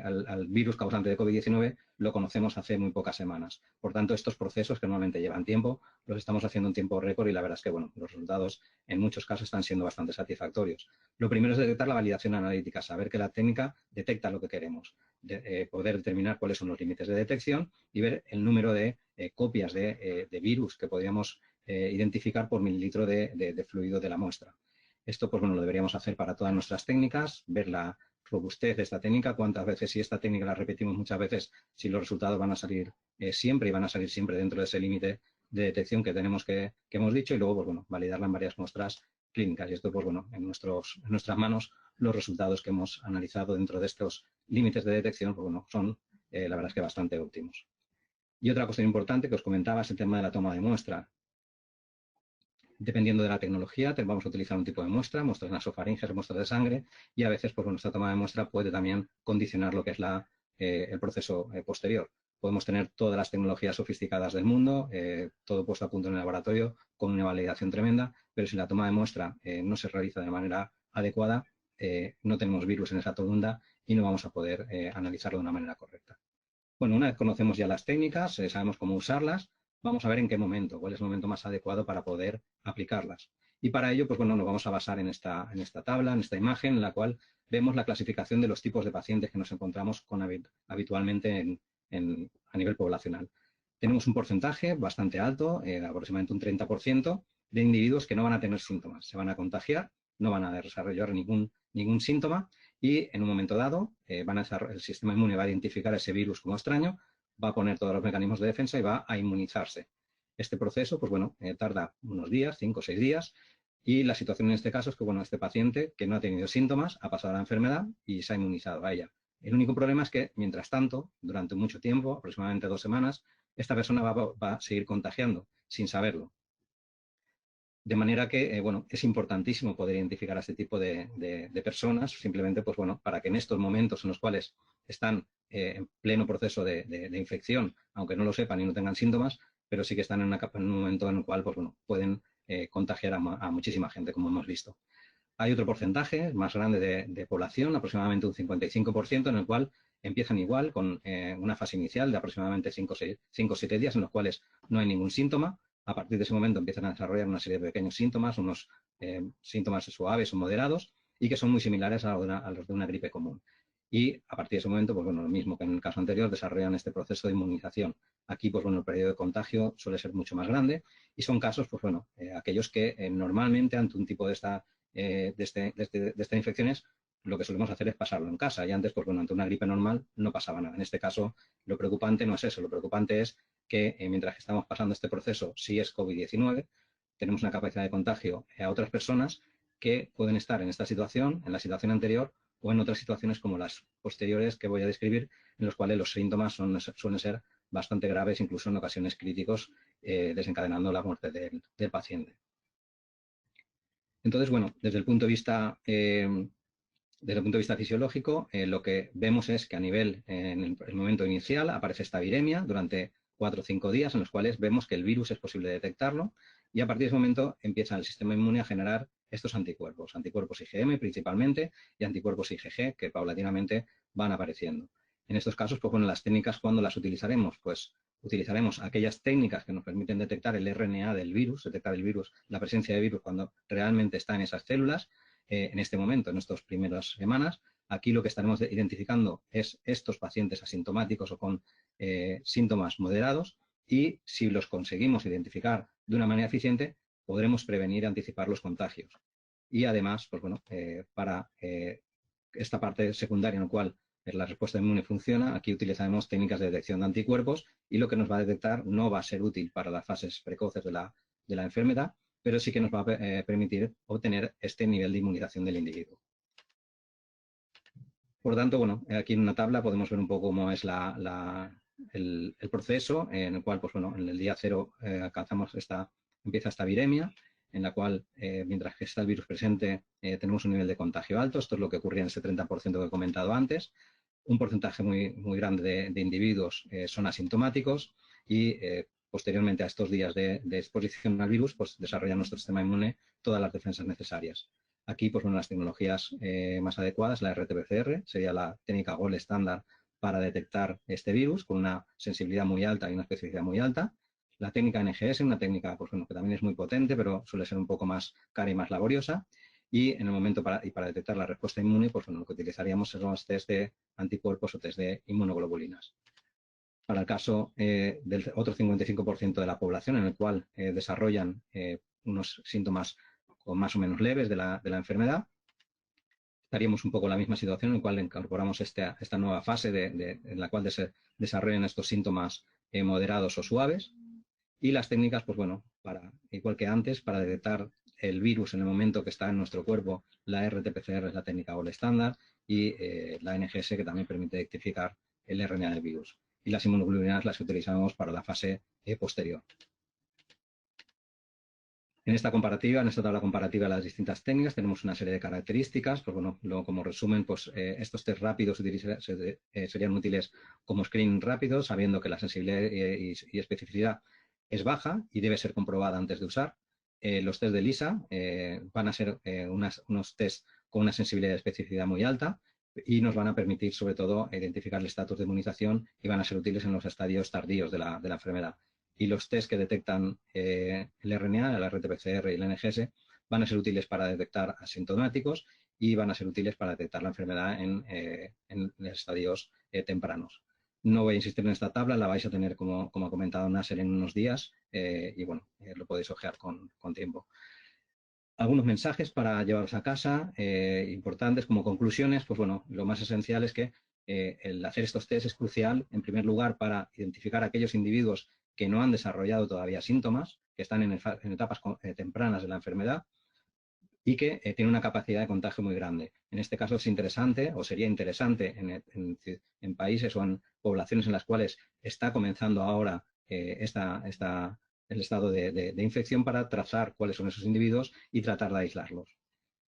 al virus causante de COVID-19 lo conocemos hace muy pocas semanas. Por tanto, estos procesos que normalmente llevan tiempo, los estamos haciendo en tiempo récord y la verdad es que, bueno, los resultados en muchos casos están siendo bastante satisfactorios. Lo primero es detectar la validación analítica, saber que la técnica detecta lo que queremos, poder determinar cuáles son los límites de detección y ver el número de copias de virus que podríamos identificar por mililitro de fluido de la muestra. Esto, pues bueno, lo deberíamos hacer para todas nuestras técnicas, ver la robustez de esta técnica, cuántas veces, si esta técnica la repetimos muchas veces, si los resultados van a salir siempre y van a salir siempre dentro de ese límite de detección que hemos dicho y luego, pues bueno, validarla en varias muestras clínicas. Y esto, pues bueno, en nuestras manos los resultados que hemos analizado dentro de estos límites de detección, pues bueno, son la verdad es que bastante óptimos. Y otra cuestión importante que os comentaba es el tema de la toma de muestra. Dependiendo de la tecnología, vamos a utilizar un tipo de muestras nasofaringes, muestras de sangre, y a veces pues, nuestra toma de muestra puede también condicionar lo que es el proceso posterior. Podemos tener todas las tecnologías sofisticadas del mundo, todo puesto a punto en el laboratorio, con una validación tremenda, pero si la toma de muestra no se realiza de manera adecuada, no tenemos virus en esa tolunda y no vamos a poder analizarlo de una manera correcta. Bueno, una vez conocemos ya las técnicas, sabemos cómo usarlas, vamos a ver en qué momento, cuál es el momento más adecuado para poder aplicarlas. Y para ello, pues bueno, nos vamos a basar en esta tabla, en esta imagen, en la cual vemos la clasificación de los tipos de pacientes que nos encontramos habitualmente a nivel poblacional. Tenemos un porcentaje bastante alto, aproximadamente un 30%, de individuos que no van a tener síntomas. Se van a contagiar, no van a desarrollar ningún síntoma y en un momento dado el sistema inmune va a identificar ese virus como extraño, va a poner todos los mecanismos de defensa y va a inmunizarse. Este proceso, pues bueno, tarda unos días, 5 o 6 días, y la situación en este caso es que, bueno, este paciente que no ha tenido síntomas ha pasado la enfermedad y se ha inmunizado a ella. El único problema es que, mientras tanto, durante mucho tiempo, aproximadamente 2 semanas, esta persona va a seguir contagiando sin saberlo. De manera que, bueno, es importantísimo poder identificar a este tipo de personas, simplemente, pues bueno, para que en estos momentos en los cuales están en pleno proceso de infección, aunque no lo sepan y no tengan síntomas, pero sí que están en un momento en el cual, pues bueno, pueden contagiar a muchísima gente, como hemos visto. Hay otro porcentaje más grande de población, aproximadamente un 55%, en el cual empiezan igual con una fase inicial de aproximadamente 5 o 7 días en los cuales no hay ningún síntoma. A partir de ese momento empiezan a desarrollar una serie de pequeños síntomas, unos síntomas suaves o moderados y que son muy similares a los de una gripe común. Y a partir de ese momento, pues bueno, lo mismo que en el caso anterior, desarrollan este proceso de inmunización. Aquí, pues bueno, el periodo de contagio suele ser mucho más grande y son casos, pues bueno, aquellos que normalmente ante un tipo de estas infecciones, lo que solemos hacer es pasarlo en casa. Y antes, pues bueno, ante una gripe normal no pasaba nada. En este caso, lo preocupante no es eso. Lo preocupante es que mientras que estamos pasando este proceso, si es COVID-19, tenemos una capacidad de contagio a otras personas que pueden estar en esta situación, en la situación anterior, o en otras situaciones como las posteriores que voy a describir, en los cuales los síntomas suelen ser bastante graves, incluso en ocasiones críticos, desencadenando la muerte del paciente. Entonces, bueno, desde el punto de vista fisiológico, lo que vemos es que a nivel, en el momento inicial, aparece esta viremia durante 4 o 5 días en los cuales vemos que el virus es posible detectarlo y a partir de ese momento empieza el sistema inmune a generar estos anticuerpos IgM principalmente y anticuerpos IgG que paulatinamente van apareciendo. En estos casos, pues bueno, las técnicas, ¿cuándo las utilizaremos? Pues utilizaremos aquellas técnicas que nos permiten detectar el RNA del virus, detectar el virus, la presencia de virus cuando realmente está en esas células. En este momento, en estas primeras semanas, aquí lo que estaremos identificando es estos pacientes asintomáticos o con síntomas moderados y si los conseguimos identificar de una manera eficiente, podremos prevenir y anticipar los contagios. Y además, pues bueno, para esta parte secundaria en la cual la respuesta inmune funciona, aquí utilizaremos técnicas de detección de anticuerpos y lo que nos va a detectar no va a ser útil para las fases precoces de la enfermedad, pero sí que nos va a permitir obtener este nivel de inmunización del individuo. Por tanto, bueno, aquí en una tabla podemos ver un poco cómo es el proceso en el cual, pues bueno, en el día 0 empieza esta viremia, en la cual, mientras que está el virus presente, tenemos un nivel de contagio alto. Esto es lo que ocurría en ese 30% que he comentado antes. Un porcentaje muy grande de individuos son asintomáticos y posteriormente a estos días de exposición al virus, pues desarrolla nuestro sistema inmune todas las defensas necesarias. Aquí, pues bueno, las tecnologías más adecuadas, la RT-PCR, sería la técnica gold estándar para detectar este virus con una sensibilidad muy alta y una especificidad muy alta. La técnica NGS, una técnica pues bueno, que también es muy potente, pero suele ser un poco más cara y más laboriosa. Y en el momento para detectar la respuesta inmune, pues bueno, lo que utilizaríamos son los test de anticuerpos o test de inmunoglobulinas. Para el caso del otro 55% de la población en el cual desarrollan unos síntomas más o menos leves de la enfermedad, estaríamos un poco en la misma situación en la cual incorporamos esta nueva fase en la cual se desarrollan estos síntomas moderados o suaves. Y las técnicas, pues bueno, igual que antes, para detectar el virus en el momento que está en nuestro cuerpo, la RT-PCR es la técnica gold estándar y la NGS que también permite identificar el RNA del virus. Y las inmunoglobulinas las utilizamos para la fase posterior. En esta tabla comparativa de las distintas técnicas tenemos una serie de características, pues bueno, como resumen, pues estos test rápidos serían útiles como screening rápido, sabiendo que la sensibilidad y especificidad es baja y debe ser comprobada antes de usar. Los test de ELISA van a ser unos test con una sensibilidad y especificidad muy alta y nos van a permitir, sobre todo, identificar el estatus de inmunización y van a ser útiles en los estadios tardíos de la enfermedad. Y los test que detectan el RNA, el RT-PCR y el NGS, van a ser útiles para detectar asintomáticos y van a ser útiles para detectar la enfermedad en estadios tempranos. No voy a insistir en esta tabla, la vais a tener, como ha comentado Nasser, en unos días y bueno, lo podéis ojear con tiempo. Algunos mensajes para llevaros a casa, importantes como conclusiones. Pues bueno, lo más esencial es que el hacer estos test es crucial, en primer lugar, para identificar a aquellos individuos que no han desarrollado todavía síntomas, que están en etapas tempranas de la enfermedad y que tienen una capacidad de contagio muy grande. En este caso es interesante, o sería interesante, en países o en poblaciones en las cuales está comenzando ahora el estado de infección, para trazar cuáles son esos individuos y tratar de aislarlos.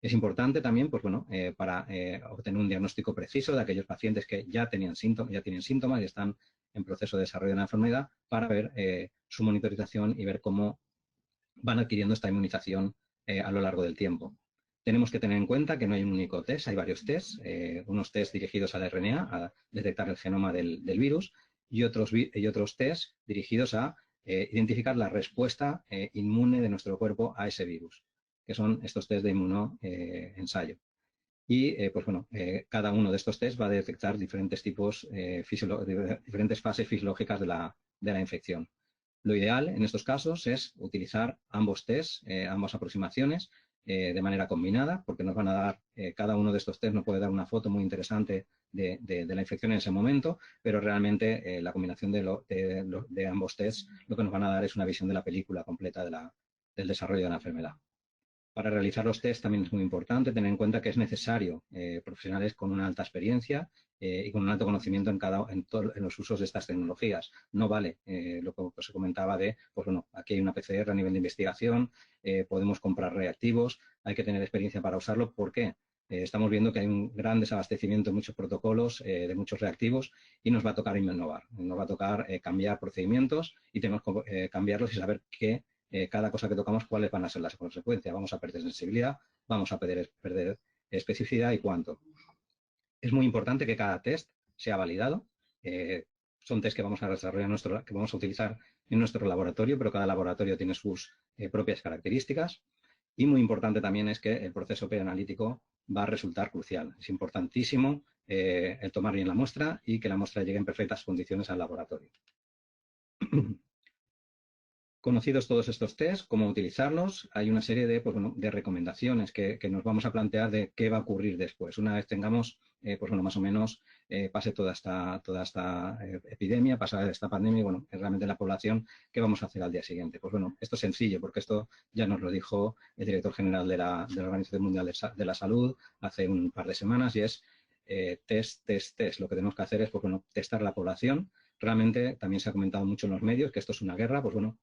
Es importante también, pues bueno, para obtener un diagnóstico preciso de aquellos pacientes que ya tienen síntomas y están en proceso de desarrollo de la enfermedad, para ver su monitorización y ver cómo van adquiriendo esta inmunización a lo largo del tiempo. Tenemos que tener en cuenta que no hay un único test, hay varios tests, unos test dirigidos al RNA, a detectar el genoma del virus, y otros test dirigidos a identificar la respuesta inmune de nuestro cuerpo a ese virus, que son estos test de inmunoensayo. Y pues bueno, cada uno de estos test va a detectar diferentes diferentes fases fisiológicas de la infección. Lo ideal en estos casos es utilizar ambos tests, ambas aproximaciones de manera combinada, porque nos van a dar, cada uno de estos tests nos puede dar una foto muy interesante de la infección en ese momento, pero realmente la combinación de ambos tests lo que nos van a dar es una visión de la película completa del desarrollo de la enfermedad. Para realizar los test también es muy importante tener en cuenta que es necesario profesionales con una alta experiencia y con un alto conocimiento en los usos de estas tecnologías. No vale lo que se comentaba de, pues bueno, aquí hay una PCR a nivel de investigación, podemos comprar reactivos, hay que tener experiencia para usarlo. ¿Por qué? Estamos viendo que hay un gran desabastecimiento de muchos protocolos, de muchos reactivos, y nos va a tocar innovar, nos va a tocar cambiar procedimientos y tenemos que cambiarlos y saber qué cada cosa que tocamos, cuáles van a ser las consecuencias. Vamos a perder sensibilidad, vamos a perder especificidad y cuánto. Es muy importante que cada test sea validado. Son test que vamos a desarrollar, que vamos a utilizar en nuestro laboratorio, pero cada laboratorio tiene sus propias características. Y muy importante también es que el proceso preanalítico va a resultar crucial. Es importantísimo el tomar bien la muestra y que la muestra llegue en perfectas condiciones al laboratorio. Conocidos todos estos test, cómo utilizarlos, hay una serie de recomendaciones que nos vamos a plantear de qué va a ocurrir después. Una vez tengamos, pues bueno, más o menos pase toda esta epidemia, pasa esta pandemia y bueno, realmente la población, ¿qué vamos a hacer al día siguiente? Pues bueno, esto es sencillo porque esto ya nos lo dijo el director general de la Organización Mundial de la Salud hace un par de semanas, y es test. Lo que tenemos que hacer es, pues bueno, testar la población. Realmente también se ha comentado mucho en los medios que esto es una guerra. Pues bueno,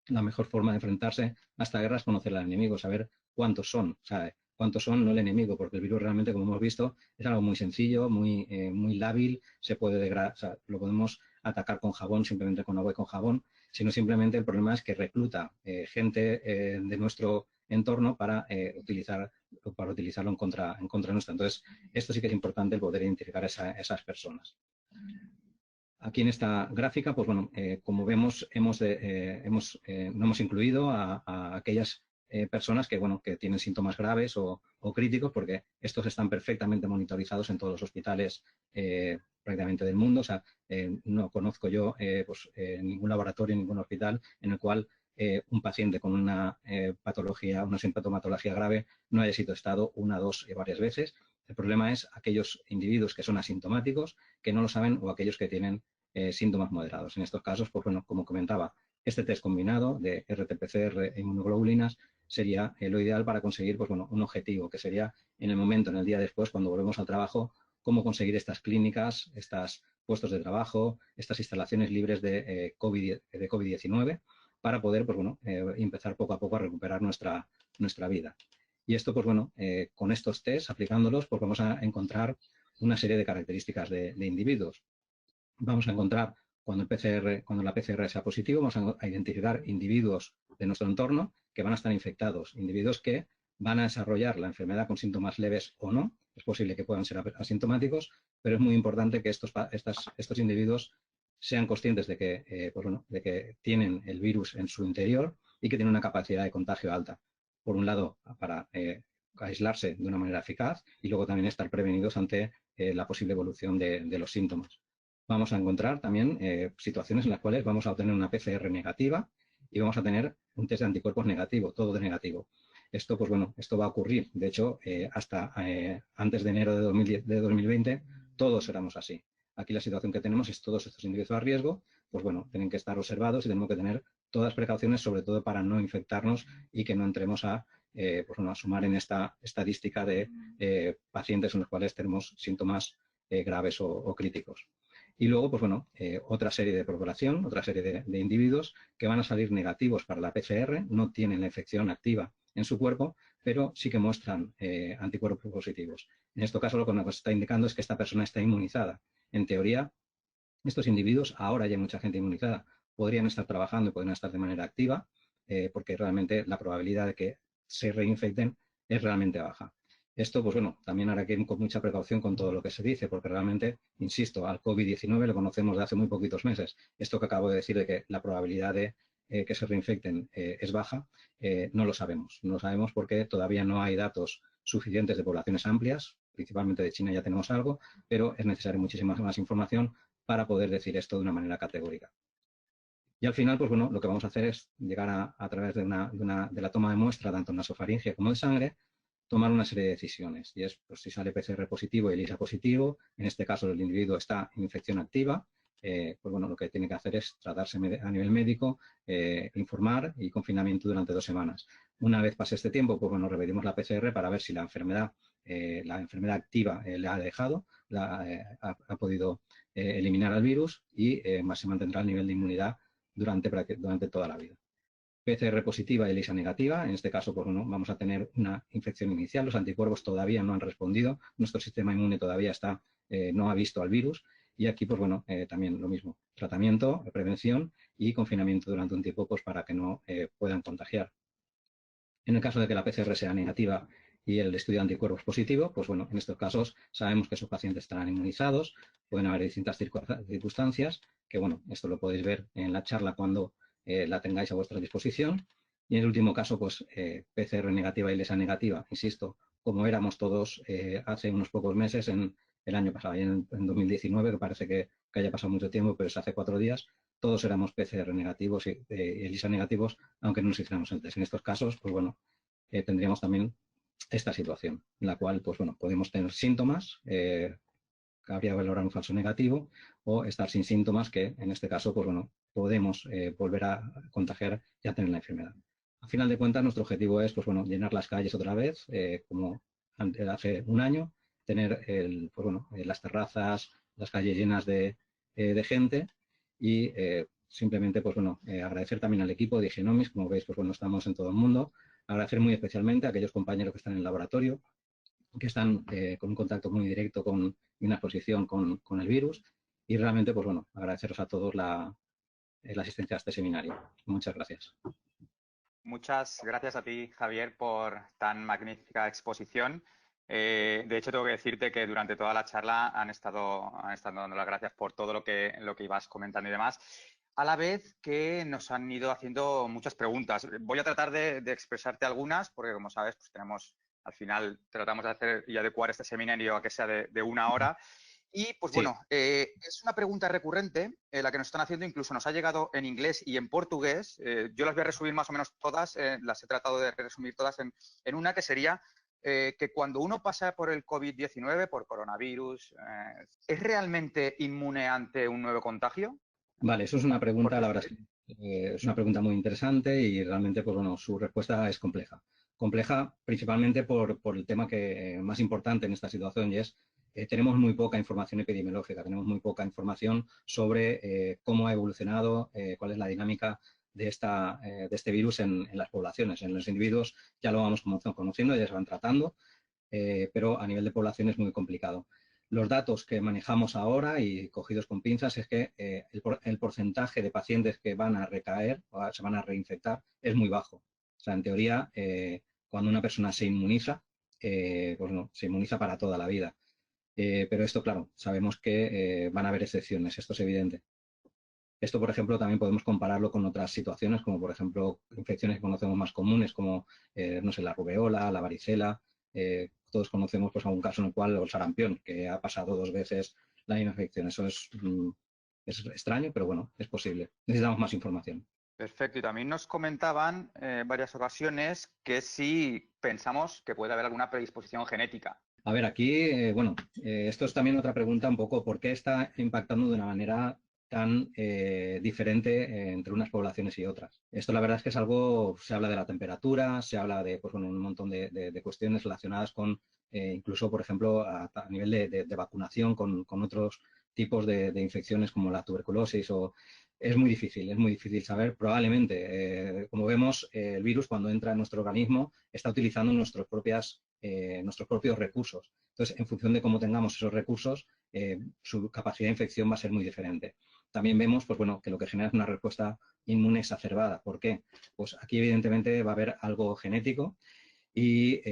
la mejor forma de enfrentarse a esta guerra es conocer al enemigo, saber cuántos son, ¿sabe? Cuántos son, no el enemigo, porque el virus realmente, como hemos visto, es algo muy sencillo, muy lábil, se puede degradar, o sea, lo podemos atacar con jabón, simplemente con agua y con jabón, sino simplemente el problema es que recluta gente de nuestro entorno para utilizarlo en contra nuestra. Entonces, esto sí que es importante, el poder identificar a esas personas. Aquí en esta gráfica, pues bueno, como vemos, no hemos incluido a aquellas personas que, bueno, que tienen síntomas graves o críticos, porque estos están perfectamente monitorizados en todos los hospitales prácticamente del mundo. O sea, no conozco yo ningún laboratorio, ningún hospital en el cual un paciente con una patología, una sintomatología grave no haya sido testado una, dos y varias veces. El problema es aquellos individuos que son asintomáticos, que no lo saben, o aquellos que tienen síntomas moderados. En estos casos, pues bueno, como comentaba, este test combinado de RT-PCR e inmunoglobulinas sería lo ideal para conseguir, pues bueno, un objetivo, que sería en el momento, en el día después, cuando volvemos al trabajo, cómo conseguir estas clínicas, estos puestos de trabajo, estas instalaciones libres de COVID-19, para poder, pues bueno, empezar poco a poco a recuperar nuestra vida. Y esto, pues bueno, con estos test, aplicándolos, pues vamos a encontrar una serie de características de individuos. Vamos a encontrar, cuando la PCR sea positivo, vamos a identificar individuos de nuestro entorno que van a estar infectados, individuos que van a desarrollar la enfermedad con síntomas leves o no. Es posible que puedan ser asintomáticos, pero es muy importante que estos individuos sean conscientes de que, pues bueno, de que tienen el virus en su interior y que tienen una capacidad de contagio alta. por un lado, para aislarse de una manera eficaz y luego también estar prevenidos ante la posible evolución de los síntomas. Vamos a encontrar también situaciones en las cuales vamos a obtener una PCR negativa y vamos a tener un test de anticuerpos negativo, todo de negativo. Esto, pues bueno, esto va a ocurrir. De hecho, hasta antes de enero de 2020, todos éramos así. Aquí la situación que tenemos es todos estos individuos a riesgo, pues bueno, tienen que estar observados y tenemos que tener todas las precauciones, sobre todo para no infectarnos y que no entremos a, pues bueno, a sumar en esta estadística de pacientes en los cuales tenemos síntomas graves o críticos. Y luego, pues bueno, otra serie de población, otra serie de individuos que van a salir negativos para la PCR, no tienen la infección activa en su cuerpo, pero sí que muestran anticuerpos positivos. En este caso, lo que nos está indicando es que esta persona está inmunizada. En teoría, estos individuos, ahora ya hay mucha gente inmunizada, podrían estar trabajando y podrían estar de manera activa, porque realmente la probabilidad de que se reinfecten es realmente baja. Esto, pues bueno, también hará que ir con mucha precaución con todo lo que se dice, porque realmente, insisto, al COVID-19 lo conocemos de hace muy poquitos meses. Esto que acabo de decir de que la probabilidad de que se reinfecten es baja, no lo sabemos. No lo sabemos porque todavía no hay datos suficientes de poblaciones amplias, principalmente de China ya tenemos algo, pero es necesaria muchísima más información para poder decir esto de una manera categórica. Y al final, pues bueno, lo que vamos a hacer es llegar a través de la toma de muestra, tanto en nasofaringe como de sangre, tomar una serie de decisiones. Y es, pues si sale PCR positivo y ELISA positivo, en este caso el individuo está en infección activa, pues bueno, lo que tiene que hacer es tratarse a nivel médico, informar y confinamiento durante 2 semanas. Una vez pase este tiempo, pues bueno, repetimos la PCR para ver si la enfermedad activa le ha dejado, ha podido eliminar al virus y se mantendrá el nivel de inmunidad durante toda la vida. PCR positiva y ELISA negativa. En este caso, pues bueno, vamos a tener una infección inicial. Los anticuerpos todavía no han respondido. Nuestro sistema inmune todavía no ha visto al virus. Y aquí, pues bueno, también lo mismo. Tratamiento, prevención y confinamiento durante un tiempo, pues para que no puedan contagiar. En el caso de que la PCR sea negativa y el estudio de anticuerpos positivo, pues bueno, en estos casos sabemos que esos pacientes estarán inmunizados. Pueden haber distintas circunstancias, que bueno, esto lo podéis ver en la charla cuando la tengáis a vuestra disposición. Y en el último caso, pues PCR negativa y ELISA negativa, insisto, como éramos todos hace unos pocos meses, en el año pasado, en 2019, que parece que haya pasado mucho tiempo, pero es hace 4 días, todos éramos PCR negativos y ELISA negativos, aunque no nos hiciéramos antes. En estos casos, pues bueno, tendríamos también esta situación, en la cual, pues bueno, podemos tener síntomas, habría que valorar un falso negativo, o estar sin síntomas, que en este caso, pues bueno, podemos volver a contagiar y a tener la enfermedad. Al final de cuentas, nuestro objetivo es, pues bueno, llenar las calles otra vez, como hace un año, tener pues bueno, las terrazas, las calles llenas de gente y simplemente, pues bueno, agradecer también al equipo de Genomics, como veis, pues bueno, estamos en todo el mundo, agradecer muy especialmente a aquellos compañeros que están en el laboratorio, que están con un contacto muy directo y una exposición con el virus. Y realmente, pues bueno, agradeceros a todos la asistencia a este seminario. Muchas gracias. Muchas gracias a ti, Javier, por tan magnífica exposición. De hecho, tengo que decirte que durante toda la charla han estado dando las gracias por todo lo que ibas comentando y demás, a la vez que nos han ido haciendo muchas preguntas. Voy a tratar de expresarte algunas, porque como sabes, pues al final tratamos de hacer y adecuar este seminario a que sea de 1 hora. Y pues Sí. bueno, es una pregunta recurrente, la que nos están haciendo, incluso nos ha llegado en inglés y en portugués. Yo las voy a resumir más o menos todas, las he tratado de resumir todas en una que sería que cuando uno pasa por el COVID-19, por coronavirus, ¿es realmente inmune ante un nuevo contagio? Vale, eso es una pregunta, Porque la verdad es que es una pregunta muy interesante y realmente, pues bueno, su respuesta es compleja. Compleja principalmente por el tema que más importante en esta situación y es tenemos muy poca información epidemiológica, tenemos muy poca información sobre cómo ha evolucionado, cuál es la dinámica de este virus en las poblaciones. En los individuos ya lo vamos conociendo, ya se van tratando, pero a nivel de población es muy complicado. Los datos que manejamos ahora y cogidos con pinzas es que el porcentaje de pacientes que van a recaer o se van a reinfectar es muy bajo. O sea, en teoría, cuando una persona se inmuniza, pues no, se inmuniza para toda la vida. Pero esto, claro, sabemos que van a haber excepciones, esto es evidente. Esto, por ejemplo, también podemos compararlo con otras situaciones, como por ejemplo infecciones que conocemos más comunes, como no sé, la rubeola, la varicela. Todos conocemos pues, algún caso en el cual, o el sarampión, que ha pasado 2 veces la misma infección. Eso es extraño, pero bueno, es posible. Necesitamos más información. Perfecto. Y también nos comentaban en varias ocasiones que si pensamos que puede haber alguna predisposición genética. A ver, aquí, bueno, esto es también otra pregunta un poco, ¿por qué está impactando de una manera tan diferente entre unas poblaciones y otras? Esto la verdad es que es algo, se habla de la temperatura, se habla de pues, bueno, un montón de cuestiones relacionadas con, incluso, por ejemplo, a nivel de vacunación con otros tipos de infecciones como la tuberculosis o... Es muy difícil saber. Probablemente, como vemos, el virus cuando entra en nuestro organismo está utilizando nuestros propios recursos. Entonces, en función de cómo tengamos esos recursos, su capacidad de infección va a ser muy diferente. También vemos, pues bueno, que lo que genera es una respuesta inmune exacerbada. ¿Por qué? Pues aquí evidentemente va a haber algo genético y,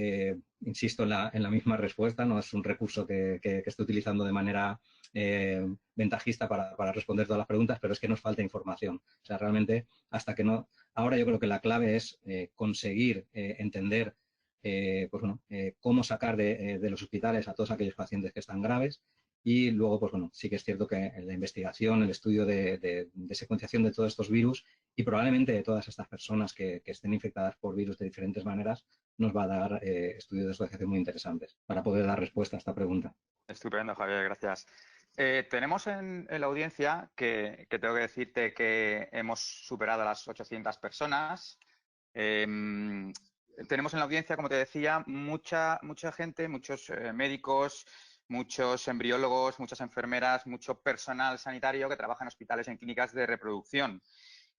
insisto en la misma respuesta, no es un recurso que esté utilizando de manera ventajista para responder todas las preguntas, pero es que nos falta información. O sea, realmente, hasta que no... Ahora yo creo que la clave es conseguir entender pues bueno, cómo sacar de los hospitales a todos aquellos pacientes que están graves y luego, pues bueno, sí que es cierto que la investigación, el estudio de secuenciación de todos estos virus y probablemente de todas estas personas que estén infectadas por virus de diferentes maneras, nos va a dar estudios de asociación muy interesantes para poder dar respuesta a esta pregunta. Estupendo, Javier, gracias. Tenemos en la audiencia que tengo que decirte que hemos superado las 800 personas. Tenemos en la audiencia, como te decía, mucha gente, muchos médicos, muchos embriólogos, muchas enfermeras, mucho personal sanitario que trabaja en hospitales, en clínicas de reproducción.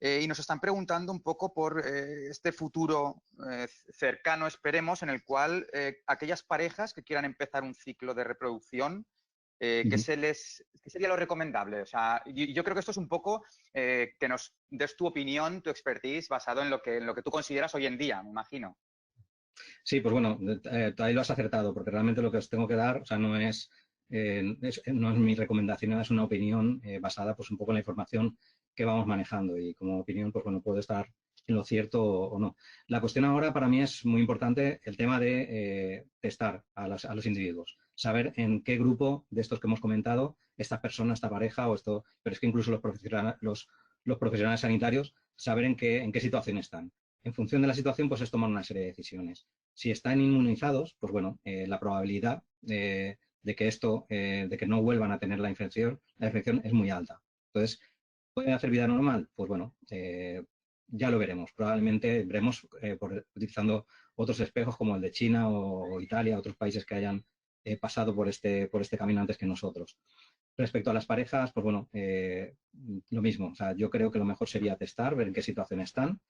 Y nos están preguntando un poco por este futuro cercano, esperemos, en el cual aquellas parejas que quieran empezar un ciclo de reproducción, ¿qué sería lo recomendable? O sea, yo creo que esto es un poco que nos des tu opinión, tu expertise, basado en lo que tú consideras hoy en día, me imagino. Sí, pues bueno, ahí lo has acertado, porque realmente lo que os tengo que dar, o sea, no es mi recomendación, es una opinión basada pues un poco en la información que vamos manejando y como opinión, pues bueno, puedo estar en lo cierto o no. La cuestión ahora para mí es muy importante el tema de testar a los individuos, saber en qué grupo de estos que hemos comentado, esta persona, esta pareja o esto, pero es que incluso los profesionales sanitarios, saber en qué situación están. En función de la situación, pues es tomar una serie de decisiones. Si están inmunizados, pues bueno, la probabilidad de que no vuelvan a tener la infección es muy alta. Entonces, ¿pueden hacer vida normal? Pues bueno, ya lo veremos. Probablemente veremos utilizando otros espejos como el de China o Italia, otros países que hayan pasado por este camino antes que nosotros. Respecto a las parejas, pues bueno, lo mismo. O sea, yo creo que lo mejor sería testar, ver en qué situación están.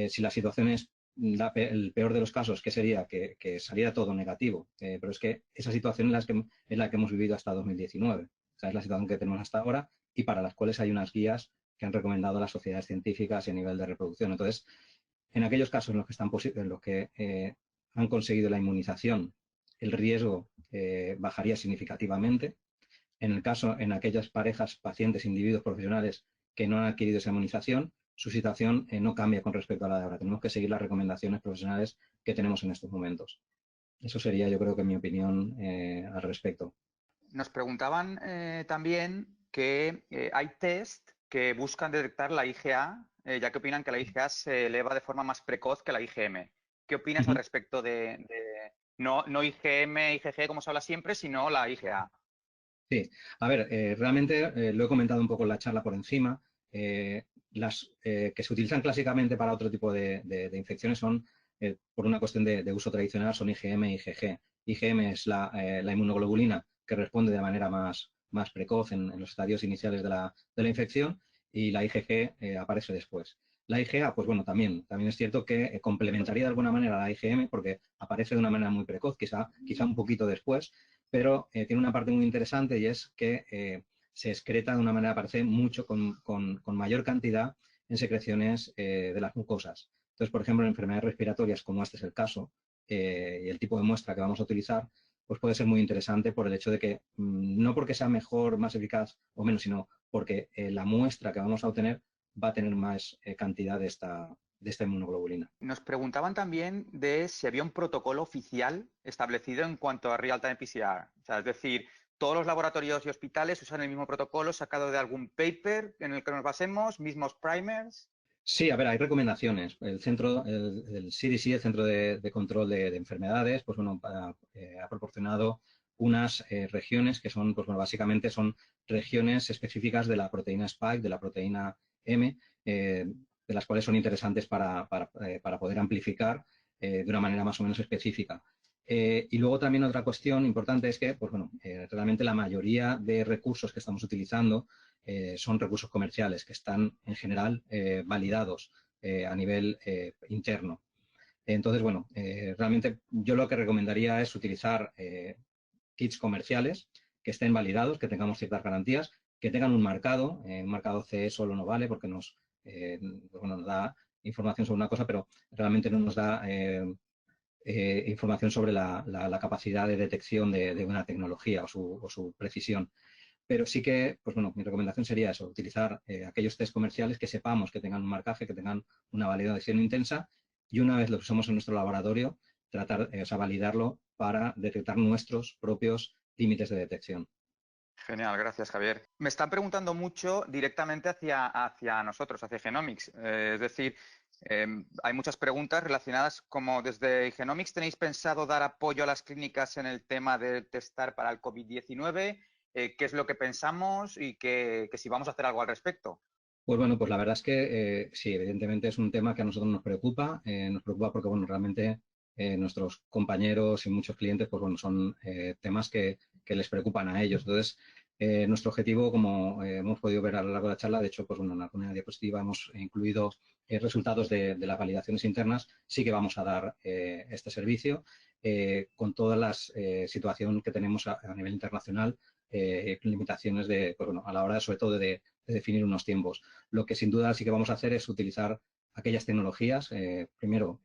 Si la situación es el peor de los casos, que sería que saliera todo negativo, pero es que esa situación es la que hemos vivido hasta 2019. O sea, es la situación que tenemos hasta ahora y para las cuales hay unas guías que han recomendado las sociedades científicas y a nivel de reproducción. Entonces, en aquellos casos en los que han conseguido la inmunización, el riesgo bajaría significativamente. En aquellas parejas, pacientes, individuos profesionales que no han adquirido esa inmunización, su situación no cambia con respecto a la de ahora. Tenemos que seguir las recomendaciones profesionales que tenemos en estos momentos. Eso sería, yo creo que mi opinión al respecto. Nos preguntaban también que hay test que buscan detectar la IgA, ya que opinan que la IgA se eleva de forma más precoz que la IgM. ¿Qué opinas al respecto de no IgM, IgG, como se habla siempre, sino la IgA? Sí, a ver, realmente lo he comentado un poco en la charla por encima. Las que se utilizan clásicamente para otro tipo de infecciones son, por una cuestión de uso tradicional, son IgM e IgG. IgM es la inmunoglobulina que responde de manera más precoz en los estadios iniciales de la infección y la IgG aparece después. La IgA, pues bueno, también es cierto que complementaría de alguna manera a la IgM porque aparece de una manera muy precoz, quizá un poquito después, pero tiene una parte muy interesante y es que se excreta de una manera, parece, mucho, con mayor cantidad en secreciones de las mucosas. Entonces, por ejemplo, en enfermedades respiratorias, como este es el caso, y el tipo de muestra que vamos a utilizar, pues puede ser muy interesante por el hecho de que no porque sea mejor, más eficaz o menos, sino porque la muestra que vamos a obtener va a tener más cantidad de esta inmunoglobulina. Nos preguntaban también de si había un protocolo oficial establecido en cuanto a real-time PCR. O sea, es decir, todos los laboratorios y hospitales usan el mismo protocolo sacado de algún paper en el que nos basemos, mismos primers. Sí, a ver, hay recomendaciones. El CDC, el Centro de Control de Enfermedades, pues bueno, ha proporcionado unas regiones que son, pues bueno, básicamente son regiones específicas de la proteína Spike, de la proteína M, de las cuales son interesantes para poder amplificar de una manera más o menos específica. Y luego también otra cuestión importante es que, pues bueno, realmente la mayoría de recursos que estamos utilizando son recursos comerciales que están en general validados a nivel interno. Entonces, bueno, realmente yo lo que recomendaría es utilizar kits comerciales que estén validados, que tengamos ciertas garantías, que tengan un marcado CE solo no vale porque bueno, nos da información sobre una cosa, pero realmente no nos da información sobre la capacidad de detección de una tecnología o su precisión. Pero sí que, pues bueno, mi recomendación sería eso, utilizar aquellos test comerciales que sepamos que tengan un marcaje, que tengan una validación intensa y una vez lo usamos en nuestro laboratorio, tratar, o sea, validarlo para detectar nuestros propios límites de detección. Genial, gracias, Javier. Me están preguntando mucho directamente hacia nosotros, hacia Genomics. Es decir, hay muchas preguntas relacionadas como desde Genomics, ¿tenéis pensado dar apoyo a las clínicas en el tema de testar para el COVID-19? ¿Qué es lo que pensamos y que si vamos a hacer algo al respecto? Pues bueno, pues la verdad es que sí, evidentemente es un tema que a nosotros nos preocupa porque, bueno, realmente nuestros compañeros y muchos clientes, pues bueno, son temas que les preocupan a ellos. Entonces, nuestro objetivo, como hemos podido ver a lo largo de la charla, de hecho, pues bueno, en alguna diapositiva hemos incluido resultados de las validaciones internas, sí que vamos a dar este servicio con toda la situación que tenemos a nivel internacional, limitaciones pues bueno, a la hora, sobre todo, de definir unos tiempos. Lo que sin duda sí que vamos a hacer es utilizar aquellas tecnologías, primero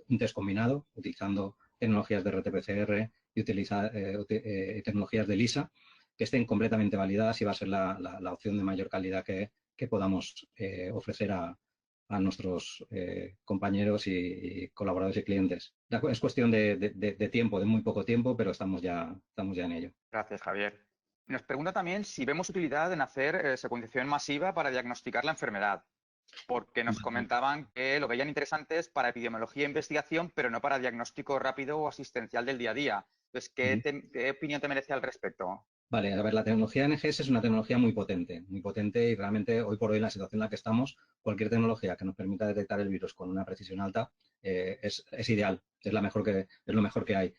un test combinado, utilizando tecnologías de RT-PCR y tecnologías de LISA, que estén completamente validadas y va a ser la opción de mayor calidad que podamos ofrecer a nuestros compañeros y colaboradores y clientes. Es cuestión de tiempo, de muy poco tiempo, pero estamos ya en ello. Gracias, Javier. Nos pregunta también si vemos utilidad en hacer secuenciación masiva para diagnosticar la enfermedad, porque nos comentaban que lo veían interesantes para epidemiología e investigación, pero no para diagnóstico rápido o asistencial del día a día. Entonces, ¿qué opinión te merece al respecto? Vale, a ver, la tecnología NGS es una tecnología muy potente y realmente hoy por hoy en la situación en la que estamos, cualquier tecnología que nos permita detectar el virus con una precisión alta es ideal, es lo mejor que hay.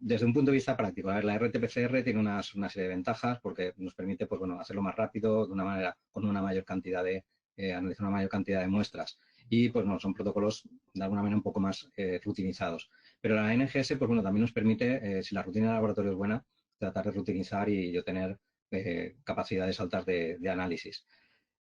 Desde un punto de vista práctico, a ver, la RT-PCR tiene una serie de ventajas porque nos permite, pues bueno, hacerlo más rápido, de una manera, con una mayor cantidad analizar una mayor cantidad de muestras. Y, pues bueno, son protocolos de alguna manera un poco más rutinizados. Pero la NGS, pues bueno, también nos permite, si la rutina de laboratorio es buena, tratar de rutinizar y obtener capacidades altas de análisis.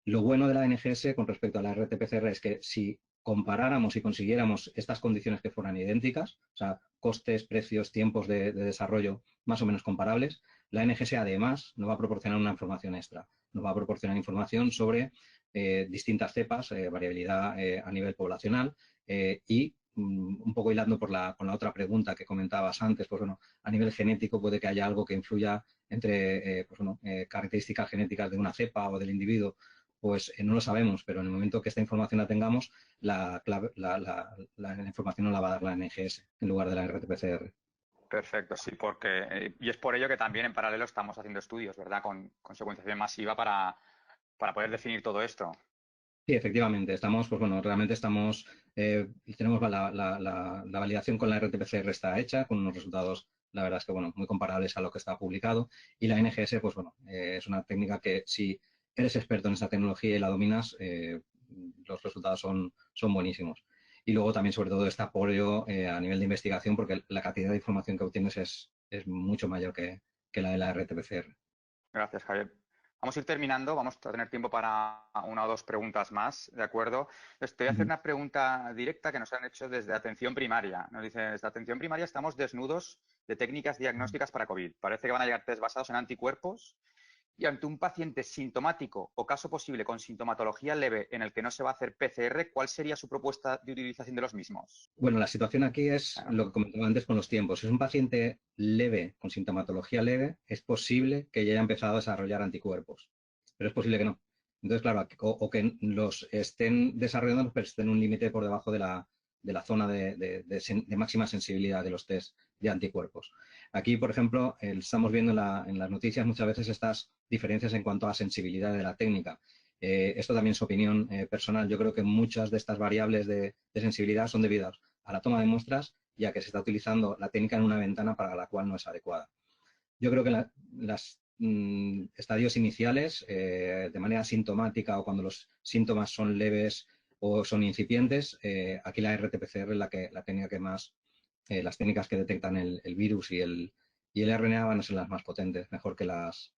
Lo bueno de la NGS con respecto a la RT-PCR es que si comparáramos y consiguiéramos estas condiciones que fueran idénticas, o sea, costes, precios, tiempos de desarrollo más o menos comparables, la NGS además nos va a proporcionar una información extra. Nos va a proporcionar información sobre distintas cepas, variabilidad a nivel poblacional y un poco hilando con la otra pregunta que comentabas antes, pues bueno, a nivel genético puede que haya algo que influya entre pues bueno, características genéticas de una cepa o del individuo, pues no lo sabemos, pero en el momento que esta información la tengamos, la información nos la va a dar la NGS en lugar de la RT-PCR. Perfecto, sí, porque y es por ello que también en paralelo estamos haciendo estudios, ¿verdad? Con secuenciación masiva para poder definir todo esto. Sí, efectivamente, pues bueno, realmente tenemos la validación con la RT-PCR está hecha, con unos resultados, la verdad es que, bueno, muy comparables a lo que está publicado. Y la NGS, pues bueno, es una técnica que si eres experto en esta tecnología y la dominas, los resultados son buenísimos. Y luego también, sobre todo, este apoyo a nivel de investigación, porque la cantidad de información que obtienes es mucho mayor que la de la RT-PCR. Gracias, Javier. vamos a ir terminando, vamos a tener tiempo para una o dos preguntas más, ¿de acuerdo? Entonces, te voy a hacer Ujú. una pregunta directa que nos han hecho desde atención primaria. Nos dice, desde atención primaria estamos desnudos de técnicas diagnósticas para COVID. Parece que van a llegar test basados en anticuerpos y ante un paciente sintomático o caso posible con sintomatología leve en el que no se va a hacer PCR, ¿cuál sería su propuesta de utilización de los mismos? Bueno, la situación aquí es Bueno, lo que comentaba antes con los tiempos. Si es un paciente leve, con sintomatología leve, es posible que ya haya empezado a desarrollar anticuerpos, pero es posible que no. Entonces, claro, o que los estén desarrollando, pero estén en un límite por debajo de la zona de máxima sensibilidad de los test de anticuerpos. Aquí, por ejemplo, estamos viendo en las noticias muchas veces estas diferencias en cuanto a sensibilidad de la técnica. Esto también es opinión personal. Yo creo que muchas de estas variables de sensibilidad son debidas a la toma de muestras, ya que se está utilizando la técnica en una ventana para la cual no es adecuada. Yo creo que las estadios iniciales, de manera sintomática o cuando los síntomas son leves o son incipientes, aquí la RT-PCR es la técnica que más, las técnicas que detectan el virus y el RNA van a ser las más potentes, mejor que las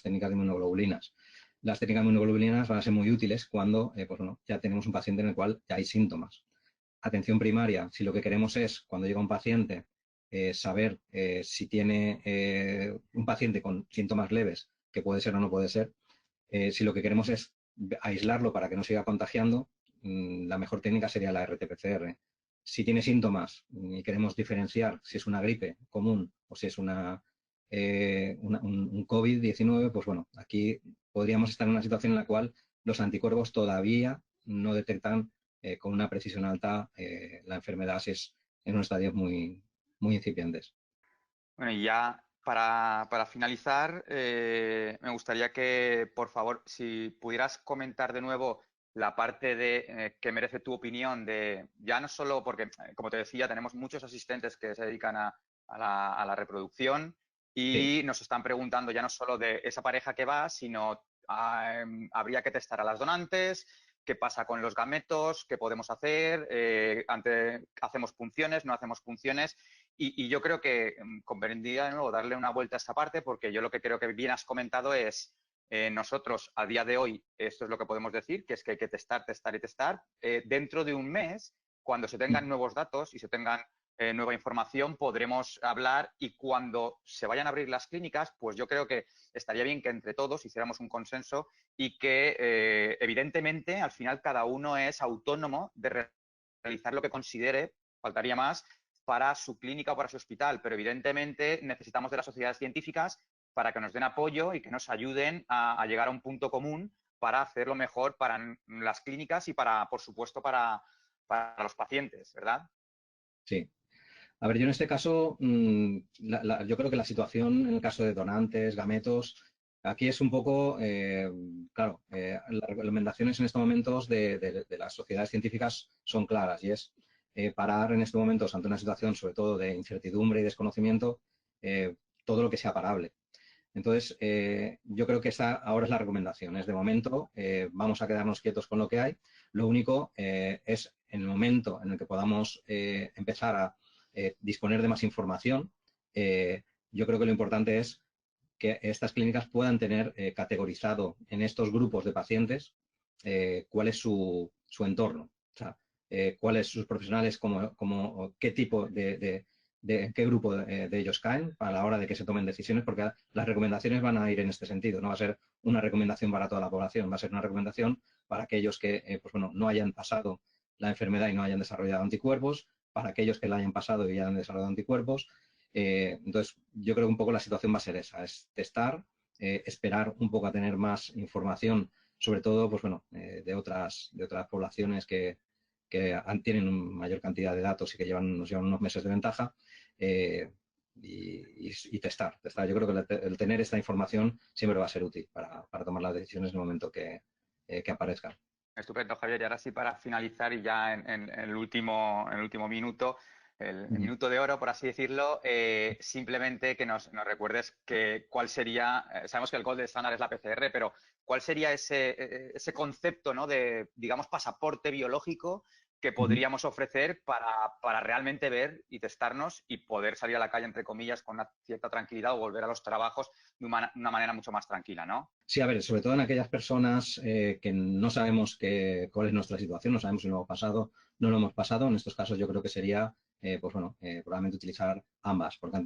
técnicas de inmunoglobulinas. Las técnicas de inmunoglobulinas van a ser muy útiles cuando pues, bueno, ya tenemos un paciente en el cual ya hay síntomas. Atención primaria, si lo que queremos es, cuando llega un paciente, saber si tiene un paciente con síntomas leves, que puede ser o no puede ser, si lo que queremos es aislarlo para que no siga contagiando, la mejor técnica sería la RT-PCR. Si tiene síntomas y queremos diferenciar si es una gripe común o si es un COVID-19, pues bueno, aquí podríamos estar en una situación en la cual los anticuerpos todavía no detectan con una precisión alta la enfermedad si es en unos estadios muy incipientes. bueno, y ya para finalizar, me gustaría que, por favor, si pudieras comentar de nuevo la parte de que merece tu opinión de, ya no solo porque, como te decía, tenemos muchos asistentes que se dedican a la reproducción Sí. y nos están preguntando ya no solo de esa pareja que va, sino habría que testar a las donantes, qué pasa con los gametos, qué podemos hacer, hacemos punciones, no hacemos punciones. Y yo creo que convendría de nuevo darle una vuelta a esta parte porque yo lo que creo que bien has comentado es nosotros a día de hoy, esto es lo que podemos decir, que es que hay que testar, testar y testar. Dentro de un mes, cuando se tengan nuevos datos y se tengan nueva información, podremos hablar y cuando se vayan a abrir las clínicas, pues yo creo que estaría bien que entre todos hiciéramos un consenso y que evidentemente al final cada uno es autónomo de realizar lo que considere, faltaría más, para su clínica o para su hospital, pero evidentemente necesitamos de las sociedades científicas para que nos den apoyo y que nos ayuden a llegar a un punto común para hacerlo mejor para las clínicas y para, por supuesto, para los pacientes, ¿verdad? Sí. A ver, yo en este caso, yo creo que la situación en el caso de donantes, gametos, aquí es un poco, claro, las recomendaciones en estos momentos de las sociedades científicas son claras y es parar en estos momentos ante una situación sobre todo de incertidumbre y desconocimiento, eh, todo lo que sea parable. Entonces, yo creo que esa ahora es la recomendación. Es de momento, vamos a quedarnos quietos con lo que hay. Lo único es en el momento en el que podamos empezar a disponer de más información, yo creo que lo importante es que estas clínicas puedan tener categorizado en estos grupos de pacientes cuál es su entorno, o sea, cuáles sus profesionales, qué tipo en qué grupo de ellos caen a la hora de que se tomen decisiones, porque las recomendaciones van a ir en este sentido. No va a ser una recomendación para toda la población, va a ser una recomendación para aquellos que pues bueno, no hayan pasado la enfermedad y no hayan desarrollado anticuerpos, para aquellos que la hayan pasado y ya han desarrollado anticuerpos. Entonces, yo creo que un poco la situación va a ser esa, es testar, esperar un poco a tener más información, sobre todo, pues bueno, de otras poblaciones que tienen una mayor cantidad de datos y que nos llevan unos meses de ventaja, y testar. Yo creo que el tener esta información siempre va a ser útil para tomar las decisiones en el momento que aparezcan. Estupendo, Javier. Y ahora sí, para finalizar y ya en el último minuto, el Ujú. minuto de oro, por así decirlo, simplemente que nos recuerdes cuál sería, sabemos que el gold estándar es la PCR, pero cuál sería ese concepto, ¿no? De, digamos, pasaporte biológico que podríamos ofrecer para realmente ver y testarnos y poder salir a la calle, entre comillas, con una cierta tranquilidad o volver a los trabajos de una manera mucho más tranquila, ¿no? Sí, a ver, sobre todo en aquellas personas que no sabemos cuál es nuestra situación, no sabemos si lo hemos pasado, no lo hemos pasado. En estos casos yo creo que sería, pues bueno, probablemente utilizar ambas, porque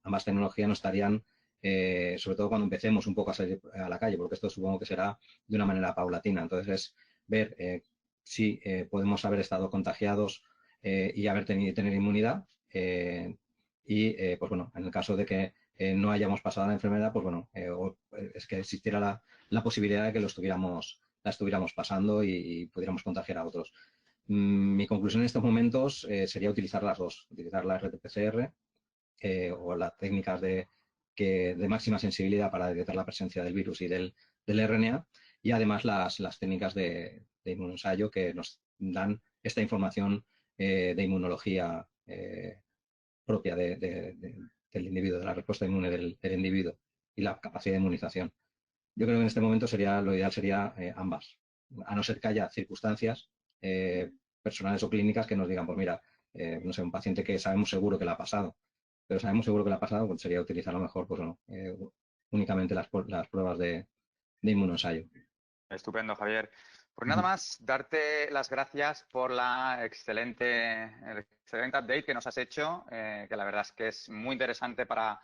ambas tecnologías nos estarían, sobre todo cuando empecemos un poco a salir a la calle, porque esto supongo que será de una manera paulatina. Entonces es ver si podemos haber estado contagiados y tener inmunidad. Pues bueno, en el caso de que no hayamos pasado la enfermedad, pues bueno, es que existiera la posibilidad de que la estuviéramos pasando y pudiéramos contagiar a otros. Mi conclusión en estos momentos sería utilizar las dos, utilizar la RT-PCR o las técnicas de máxima sensibilidad para detectar la presencia del virus y del RNA, y además las técnicas de inmunoensayo que nos dan esta información de inmunología propia del individuo, de la respuesta inmune del individuo y la capacidad de inmunización. Yo creo que en este momento lo ideal sería ambas, a no ser que haya circunstancias personales o clínicas que nos digan, pues mira, no sé, un paciente que sabemos seguro que le ha pasado, pero sabemos seguro que le ha pasado, pues sería utilizar a lo mejor, pues bueno, únicamente las pruebas de inmunoensayo. Estupendo, Javier. Pues nada más, darte las gracias por el excelente update que nos has hecho, que la verdad es que es muy interesante para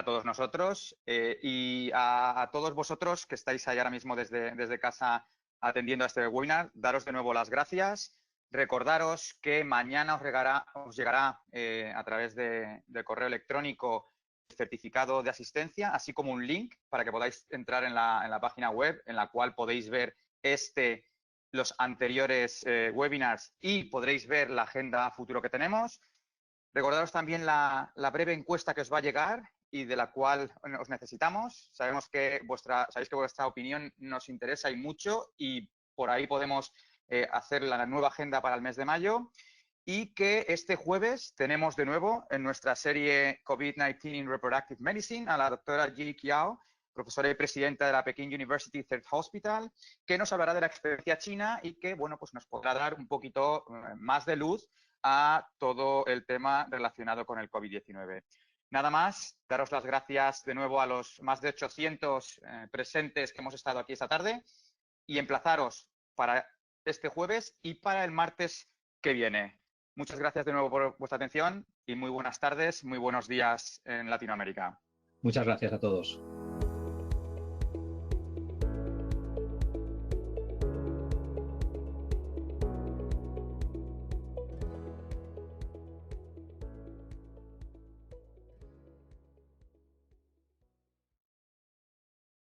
todos nosotros. Y a todos vosotros que estáis ahí ahora mismo desde casa atendiendo a este webinar, daros de nuevo las gracias. Recordaros que mañana os llegará a través de correo electrónico certificado de asistencia, así como un link para que podáis entrar en la página web en la cual podéis ver los anteriores webinars y podréis ver la agenda futuro que tenemos. Recordaros también la breve encuesta que os va a llegar y de la cual os necesitamos. Sabéis que vuestra opinión nos interesa y mucho, y por ahí podemos hacer la nueva agenda para el mes de mayo. Y que este jueves tenemos de nuevo en nuestra serie COVID-19 in Reproductive Medicine a la doctora Ji Qiao, profesora y presidenta de la Peking University Third Hospital, que nos hablará de la experiencia china y que, bueno, pues nos podrá dar un poquito más de luz a todo el tema relacionado con el COVID-19. Nada más, daros las gracias de nuevo a los más de 800 presentes que hemos estado aquí esta tarde y emplazaros para este jueves y para el martes que viene. Muchas gracias de nuevo por vuestra atención y muy buenas tardes, muy buenos días en Latinoamérica. Muchas gracias a todos.